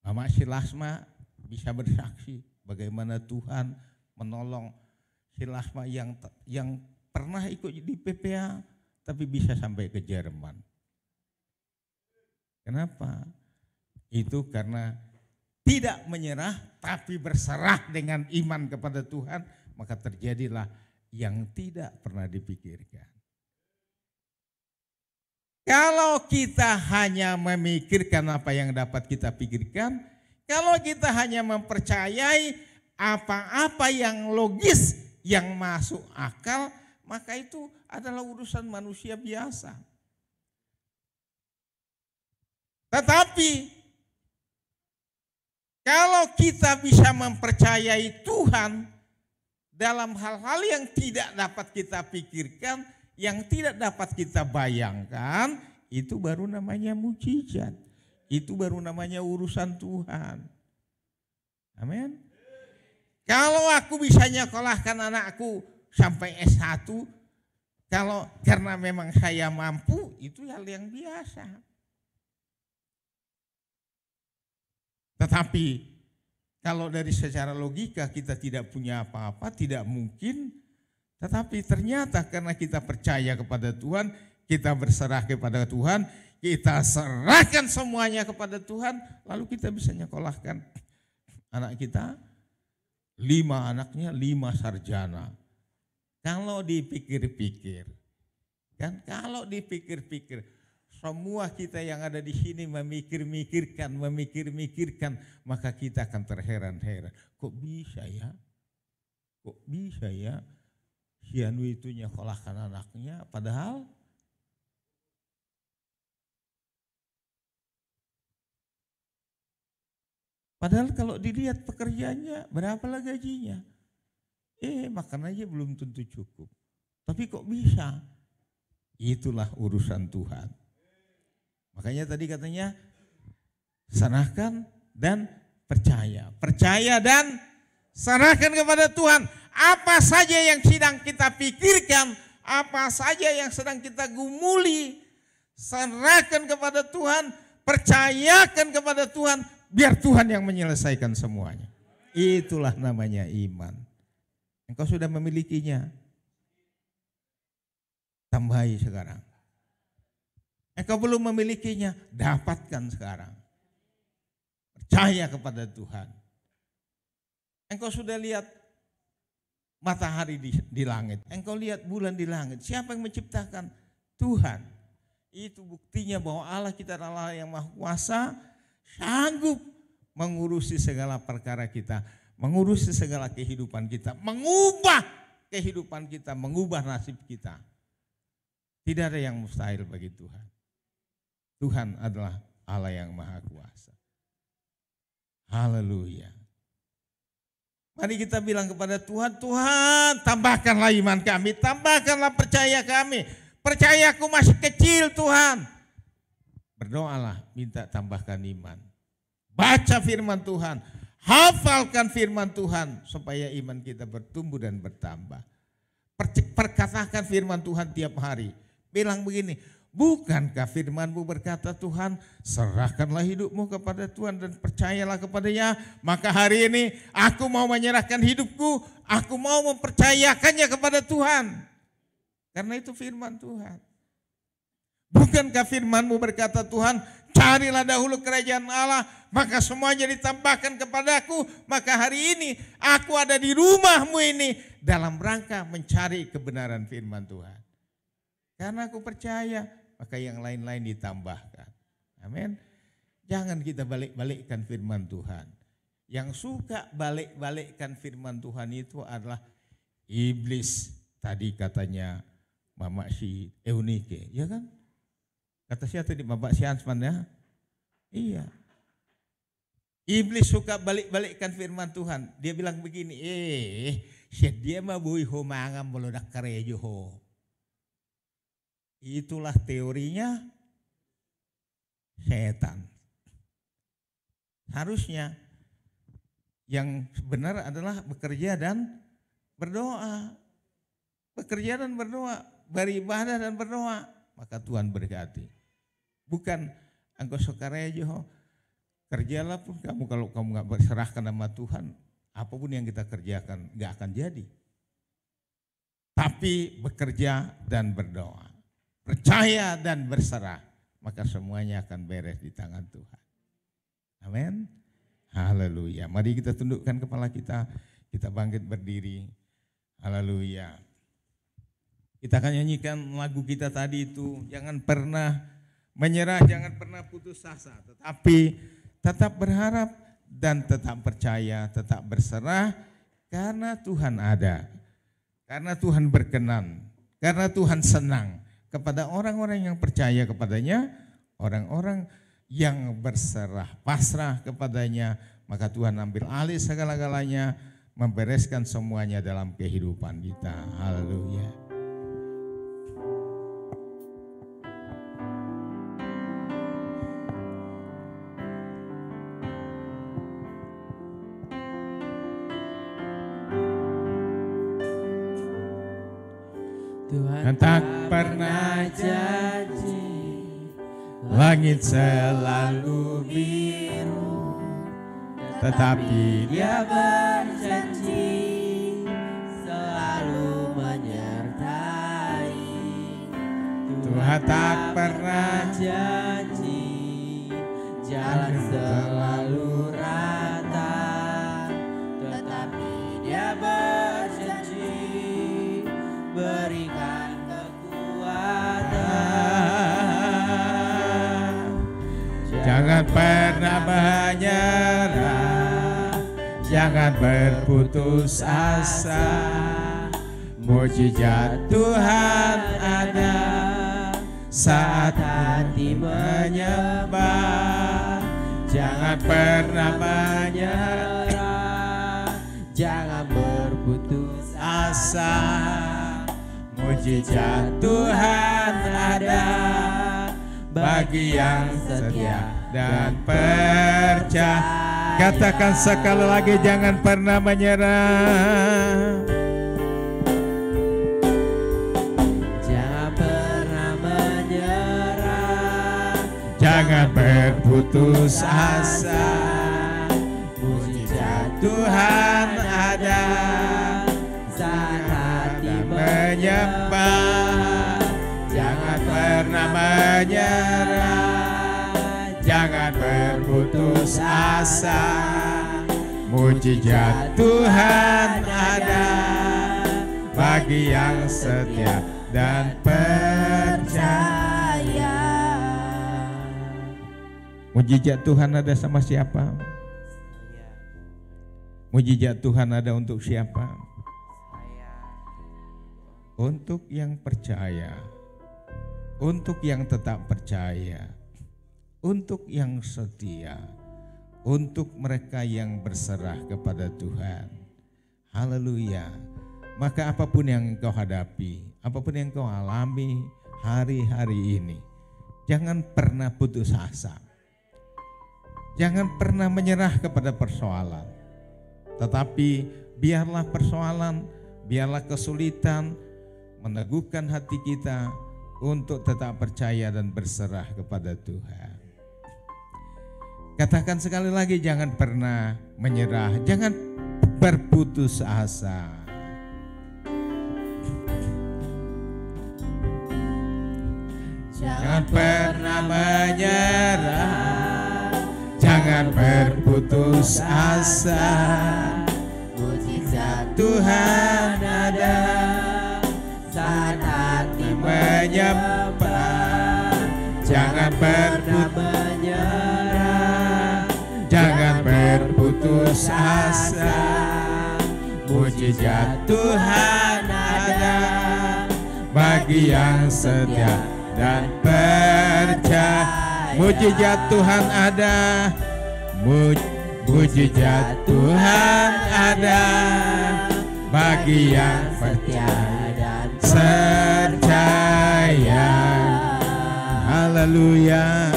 Mama Silasma bisa bersaksi bagaimana Tuhan menolong Silasma yang pernah ikut di PPA tapi bisa sampai ke Jerman. Kenapa? Itu karena tidak menyerah tapi berserah dengan iman kepada Tuhan, maka terjadilah yang tidak pernah dipikirkan. Kalau kita hanya memikirkan apa yang dapat kita pikirkan, kalau kita hanya mempercayai apa-apa yang logis, yang masuk akal, maka itu adalah urusan manusia biasa. Tetapi kalau kita bisa mempercayai Tuhan dalam hal-hal yang tidak dapat kita pikirkan, yang tidak dapat kita bayangkan, itu baru namanya mukjizat. Itu baru namanya urusan Tuhan. Amin. Kalau aku bisa nyekolahkan anakku sampai S1, kalau karena memang saya mampu, itu hal yang biasa. Tetapi kalau dari secara logika kita tidak punya apa-apa, tidak mungkin. Tetapi ternyata karena kita percaya kepada Tuhan, kita berserah kepada Tuhan, kita serahkan semuanya kepada Tuhan, lalu kita bisa nyekolahkan anak kita, 5 anaknya 5 sarjana. Kalau dipikir-pikir, kan kalau dipikir-pikir, semua kita yang ada di sini memikir-mikirkan, maka kita akan terheran-heran. Kok bisa ya? Kok bisa ya? Si Anu itu nyekolahkan anaknya, padahal kalau dilihat pekerjaannya, berapalah gajinya? Makan aja belum tentu cukup. Tapi kok bisa? Itulah urusan Tuhan. Makanya tadi katanya, serahkan dan percaya. Percaya dan serahkan kepada Tuhan. Apa saja yang sedang kita pikirkan, apa saja yang sedang kita gumuli, serahkan kepada Tuhan, percayakan kepada Tuhan, biar Tuhan yang menyelesaikan semuanya. Itulah namanya iman. Engkau sudah memilikinya, tambahi sekarang. Engkau belum memilikinya, dapatkan sekarang. Percaya kepada Tuhan. Engkau sudah lihat matahari di langit, engkau lihat bulan di langit. Siapa yang menciptakan? Tuhan. Itu buktinya bahwa Allah kita adalah Allah yang Maha Kuasa, sanggup mengurusi segala perkara kita, mengurusi segala kehidupan kita, mengubah kehidupan kita, mengubah nasib kita. Tidak ada yang mustahil bagi Tuhan. Tuhan adalah Allah yang Maha Kuasa. Haleluya. Mari kita bilang kepada Tuhan, Tuhan tambahkanlah iman kami, tambahkanlah percaya kami. Percayaku masih kecil Tuhan. Berdoalah, minta tambahkan iman. Baca firman Tuhan, hafalkan firman Tuhan supaya iman kita bertumbuh dan bertambah. Perkatakan firman Tuhan tiap hari. Bilang begini, bukankah firman-Mu berkata Tuhan, serahkanlah hidupmu kepada Tuhan dan percayalah kepadanya. Maka hari ini aku mau menyerahkan hidupku, aku mau mempercayakannya kepada Tuhan. Karena itu firman Tuhan. Bukankah firman-Mu berkata Tuhan, carilah dahulu kerajaan Allah, maka semuanya ditambahkan kepadaku. Maka hari ini aku ada di rumah-Mu ini dalam rangka mencari kebenaran firman Tuhan. Karena aku percaya, maka yang lain-lain ditambahkan. Amin. Jangan kita balik-balikkan firman Tuhan. Yang suka balik-balikkan firman Tuhan itu adalah iblis. Tadi katanya Mama si Eunike, ya kan? Kata siapa tadi, Bapak si Hansman ya? Iya. Iblis suka balik-balikkan firman Tuhan. Dia bilang begini, dia mah bui ho mangam melodak karejo ho. Itulah teorinya setan. Harusnya yang benar adalah bekerja dan berdoa. Bekerja dan berdoa, beribadah dan berdoa. Maka Tuhan berkati. Bukan engkau sokarejo, kerjalah pun kamu, kalau kamu gak berserahkan sama Tuhan, apapun yang kita kerjakan gak akan jadi. Tapi bekerja dan berdoa. Percaya dan berserah, maka semuanya akan beres di tangan Tuhan. Amin. Haleluya. Mari kita tundukkan kepala kita bangkit berdiri. Haleluya. Kita akan nyanyikan lagu kita tadi itu, jangan pernah menyerah, jangan pernah putus asa, tetapi tetap berharap dan tetap percaya, tetap berserah, karena Tuhan ada, karena Tuhan berkenan, karena Tuhan senang kepada orang-orang yang percaya kepadanya, orang-orang yang berserah, pasrah kepadanya, maka Tuhan ambil alih segala-galanya, membereskan semuanya dalam kehidupan kita. Haleluya. Tuhan tak pernah janji, langit selalu biru, tetapi Dia berjanji selalu menyertai. Tuhan tak pernah janji, jalan selalu rata, tetapi Dia berjanji jangan berputus asa. Mujizat Tuhan ada saat hati menyembah. Jangan pernah menyerah, jangan berputus asa. Mujizat Tuhan ada bagi yang setia dan percaya. Katakan sekali lagi, jangan pernah menyerah. Jangan pernah menyerah, Jangan berputus asa. Mujizat Tuhan ada saat hati menyembah. Jangan pernah menyerah, jangan berputus asa. Mujizat Tuhan ada bagi yang setia dan percaya. Mujizat Tuhan ada sama siapa? Mujizat Tuhan ada untuk siapa? Untuk yang percaya, untuk yang tetap percaya, untuk yang setia, untuk mereka yang berserah kepada Tuhan. Haleluya. Maka apapun yang engkau hadapi, apapun yang engkau alami hari-hari ini, jangan pernah putus asa. Jangan pernah menyerah kepada persoalan. Tetapi biarlah persoalan, biarlah kesulitan meneguhkan hati kita untuk tetap percaya dan berserah kepada Tuhan. Katakan sekali lagi, jangan pernah menyerah, jangan berputus asa. Jangan pernah menyerah, jangan berputus asa. Mujizat Tuhan ada saat hati menyembah. Jangan pernah menyerah, jangan berputus asa. Mujizat Tuhan ada bagi yang setia dan percaya. Mujizat Tuhan ada, mujizat Tuhan ada bagi yang percaya dan percaya. Haleluya,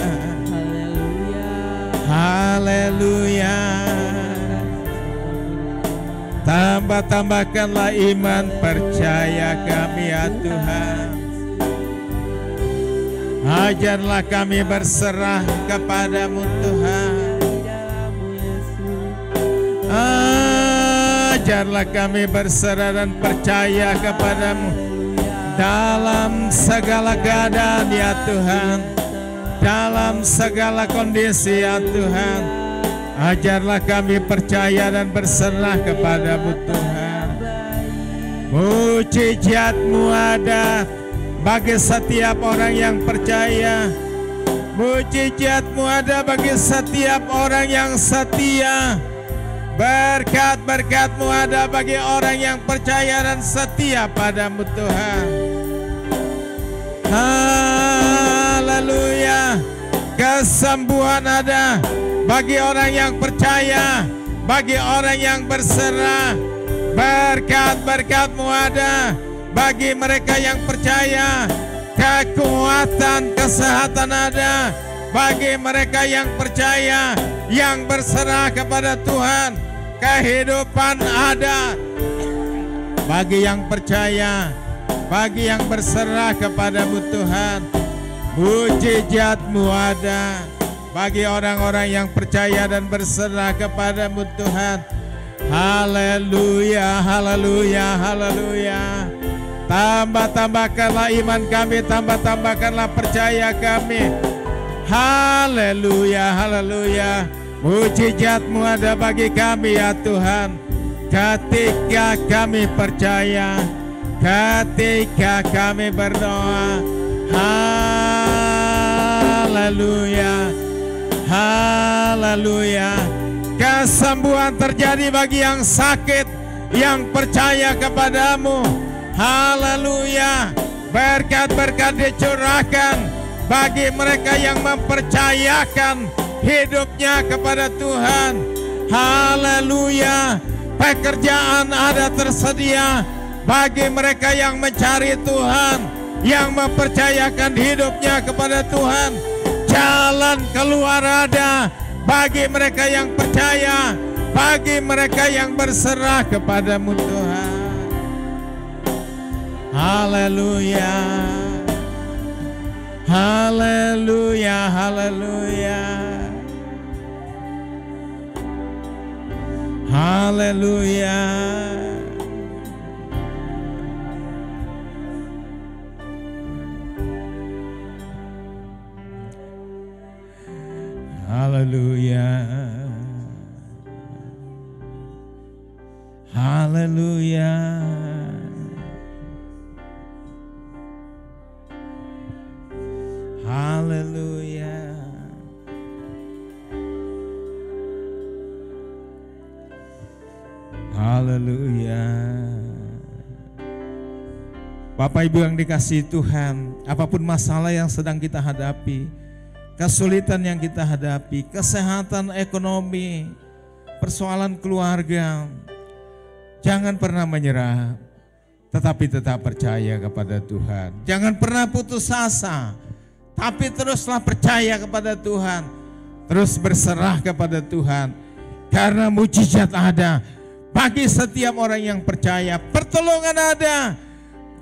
haleluya. Tambah-tambahkanlah iman percaya kami ya Tuhan. Ajarlah kami berserah kepadamu Tuhan. Ajarlah kami berserah dan percaya kepadamu dalam segala keadaan ya Tuhan, dalam segala kondisi ya Tuhan. Ajarlah kami percaya dan berserah kepadamu Tuhan. Mujizat-Mu ada bagi setiap orang yang percaya. Mujizat-Mu ada bagi setiap orang yang setia. Berkat-berkat-Mu ada bagi orang yang percaya dan setia padamu Tuhan. Haleluya. Kesembuhan ada bagi orang yang percaya, bagi orang yang berserah. Berkat-berkat-Mu ada bagi mereka yang percaya. Kekuatan, kesehatan ada bagi mereka yang percaya, yang berserah kepada Tuhan. Kehidupan ada bagi yang percaya, bagi yang berserah kepadamu Tuhan. Mujizat-Mu ada bagi orang-orang yang percaya dan berserah kepadamu Tuhan. Haleluya, haleluya, haleluya. Tambah-tambahkanlah iman kami, tambah-tambahkanlah percaya kami. Haleluya, haleluya. Mujizat-Mu ada bagi kami ya Tuhan. Ketika kami percaya, ketika kami berdoa. Haleluya, haleluya. Kesembuhan terjadi bagi yang sakit, yang percaya kepadamu. Haleluya. Berkat-berkat dicurahkan bagi mereka yang mempercayakan hidupnya kepada Tuhan. Haleluya. Pekerjaan ada tersedia bagi mereka yang mencari Tuhan, yang mempercayakan hidupnya kepada Tuhan. Jalan keluar ada bagi mereka yang percaya, bagi mereka yang berserah kepadamu Tuhan. Haleluya. Haleluya, haleluya. Haleluya. Haleluya. Haleluya. Haleluya. Haleluya. Bapak Ibu yang dikasihi Tuhan, apapun masalah yang sedang kita hadapi, kesulitan yang kita hadapi, kesehatan ekonomi, persoalan keluarga, jangan pernah menyerah, tetapi tetap percaya kepada Tuhan. Jangan pernah putus asa, tapi teruslah percaya kepada Tuhan. Terus berserah kepada Tuhan, karena mujizat ada bagi setiap orang yang percaya. Pertolongan ada,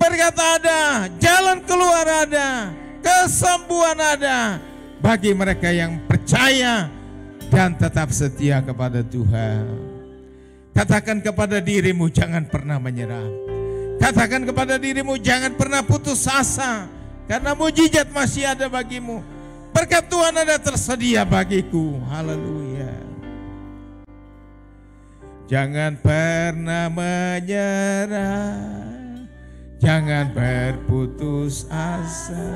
berkat ada, jalan keluar ada, kesembuhan ada bagi mereka yang percaya dan tetap setia kepada Tuhan. Katakan kepada dirimu, jangan pernah menyerah. Katakan kepada dirimu, jangan pernah putus asa, karena mujizat masih ada bagimu. Berkat Tuhan ada tersedia bagiku. Haleluya. Jangan pernah menyerah, jangan berputus asa.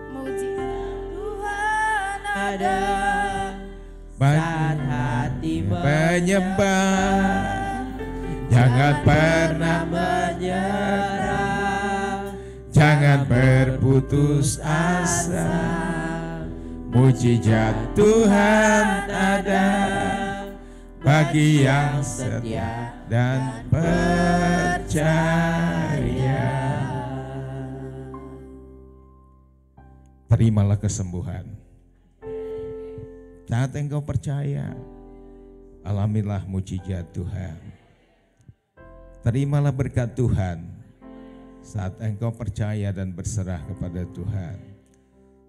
Mujizat Tuhan ada Bagi saat hati penyembah, jangan pernah menyerah, jangan berputus asa. Mujizat Tuhan ada bagi yang setia dan percaya. Terimalah kesembuhan. Saat engkau percaya, alamilah mujizat Tuhan. Terimalah berkat Tuhan saat engkau percaya dan berserah kepada Tuhan.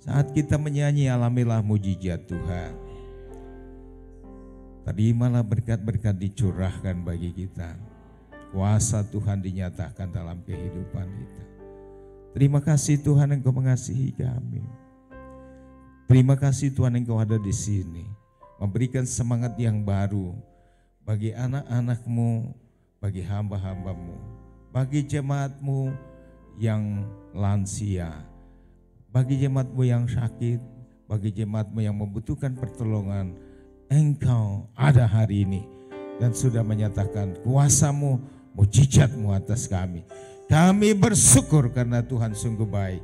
Saat kita menyanyi, alamilah mujizat Tuhan. Terimalah berkat-berkat dicurahkan bagi kita. Kuasa Tuhan dinyatakan dalam kehidupan kita. Terima kasih Tuhan, Engkau mengasihi kami. Terima kasih Tuhan, Engkau ada di sini, memberikan semangat yang baru bagi anak-anak-Mu, bagi hamba-hamba-Mu, bagi jemaat-Mu yang lansia, bagi jemaat-Mu yang sakit, bagi jemaat-Mu yang membutuhkan pertolongan. Engkau ada hari ini dan sudah menyatakan kuasa-Mu, mujizat-Mu atas kami. Kami bersyukur karena Tuhan sungguh baik.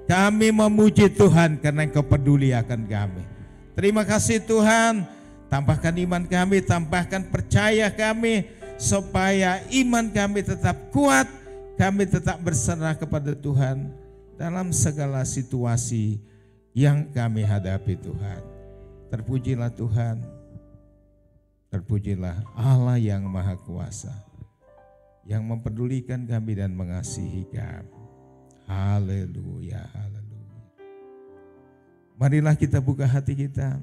Kami memuji Tuhan karena Engkau peduli akan kami. Terima kasih Tuhan, tambahkan iman kami, tambahkan percaya kami, supaya iman kami tetap kuat, kami tetap berserah kepada Tuhan dalam segala situasi yang kami hadapi Tuhan. Terpujilah Tuhan, terpujilah Allah yang Maha Kuasa, yang mempedulikan kami dan mengasihi kami. Haleluya, haleluya. Marilah kita buka hati kita,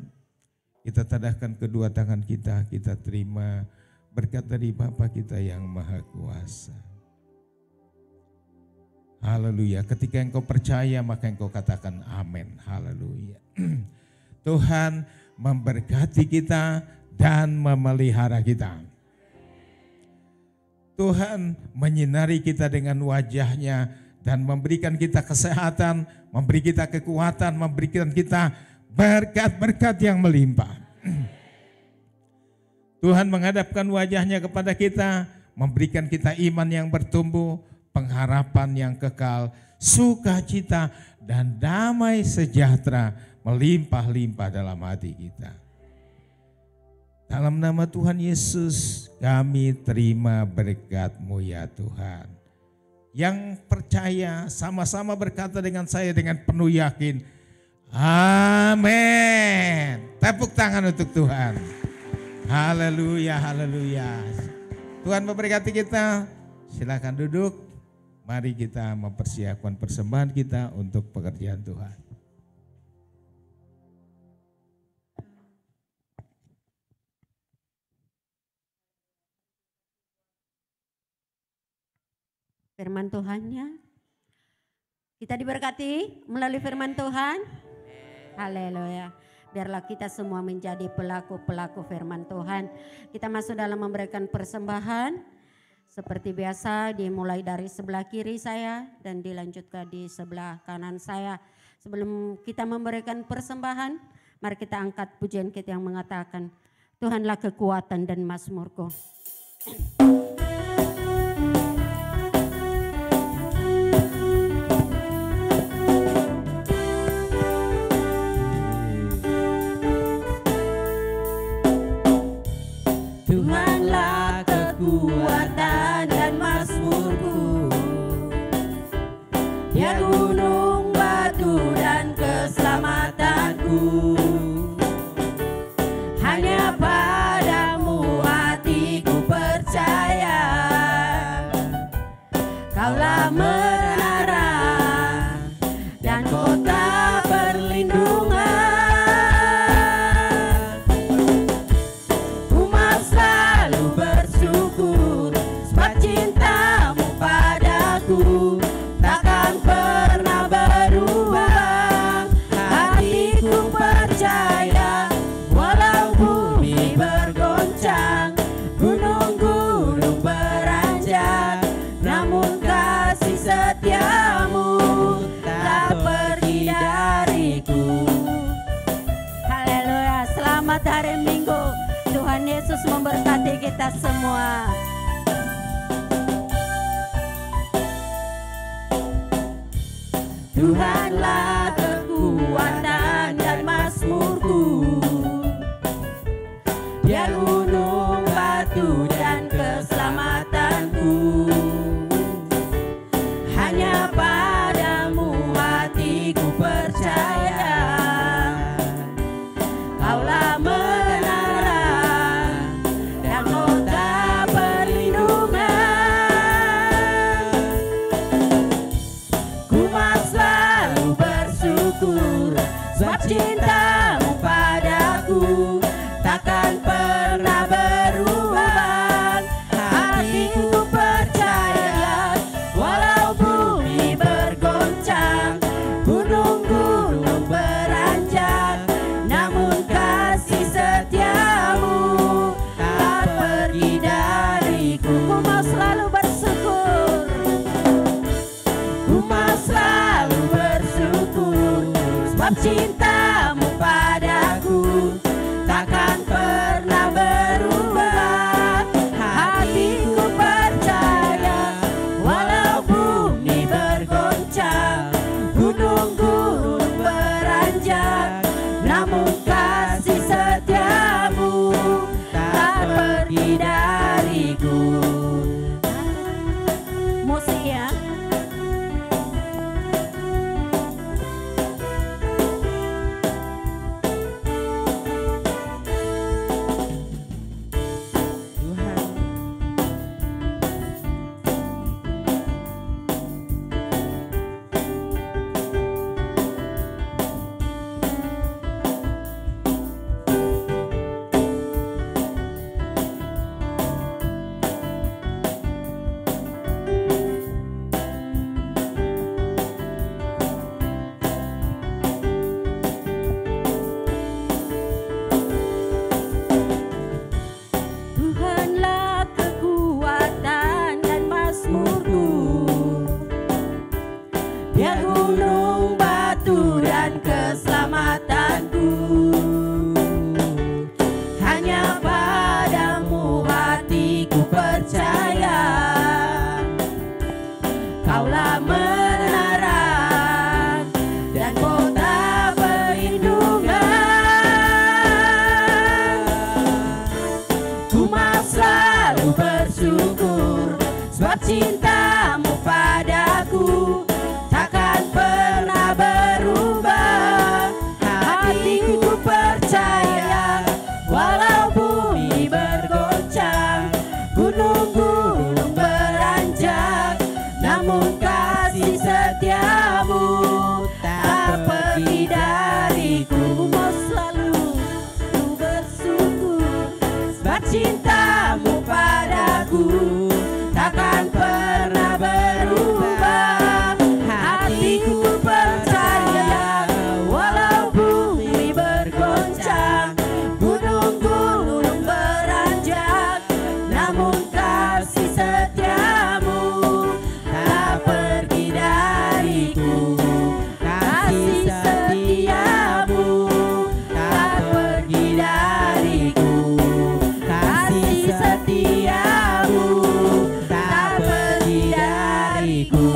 kita tadahkan kedua tangan kita terima berkat dari Bapa kita yang Maha Kuasa. Haleluya. Ketika engkau percaya, maka engkau katakan amin. Haleluya. Tuhan memberkati kita dan memelihara kita. Tuhan menyinari kita dengan wajahnya dan memberikan kita kesehatan, memberi kita kekuatan, memberikan kita berkat-berkat yang melimpah. Tuhan menghadapkan wajahnya kepada kita, memberikan kita iman yang bertumbuh, pengharapan yang kekal, sukacita dan damai sejahtera melimpah-limpah dalam hati kita. Dalam nama Tuhan Yesus kami terima berkat-Mu ya Tuhan. Yang percaya sama-sama berkata dengan saya dengan penuh yakin, amin. Tepuk tangan untuk Tuhan. Haleluya, haleluya. Tuhan memberkati kita. Silakan duduk. Mari kita mempersiapkan persembahan kita untuk pekerjaan Tuhan. Firman Tuhannya, kita diberkati melalui firman Tuhan. Haleluya. Biarlah kita semua menjadi pelaku-pelaku firman Tuhan. Kita masuk dalam memberikan persembahan. Seperti biasa dimulai dari sebelah kiri saya dan dilanjutkan di sebelah kanan saya. Sebelum kita memberikan persembahan, mari kita angkat pujian kita yang mengatakan, Tuhanlah kekuatan dan mazmurku. Tuhanlah kekuatan dan mazmurku, Dia gunung batu dan keselamatanku. Hanya padamu hatiku percaya, Kaulah menara dan kota perlindungan. Takkan pernah berubah. Hatiku percaya, walau bumi bergoncang, gunung-gunung beranjak, namun kasih setiamu tak pergi dariku. Haleluya, selamat hari Minggu. Tuhan Yesus memberkati kita semua. Tuhanlah kekuatan dan mazmurku, Dia gunung batu dan keselamatanku. Hanya padamu hatiku percaya, Kaulah menara dan kota perlindungan. Sebab cintamu padaku takkan pernah berubah. Hatiku percaya, walau bumi bergoncang, gunung-gunung beranjak, namun kasih setiamu tak pergi dariku. Ku mau selalu bersyukur. Ku mau selalu bersyukur, sebab cintamu padaku takkan pernah berubah. Hatiku percaya, walau bumi bergoncang, gunung-gunung beranjak, namun kasih setiamu tak pergi dariku. Musik ya. Hanya padamu padaku takkan pernah berubah. Hatiku percaya walau bumi bergoncang, gunung-gunung beranjak, namun kasih setiamu tak pergi dariku. Kasih setiamu tak pergi dariku. Kasih setiamu tak pergi dariku.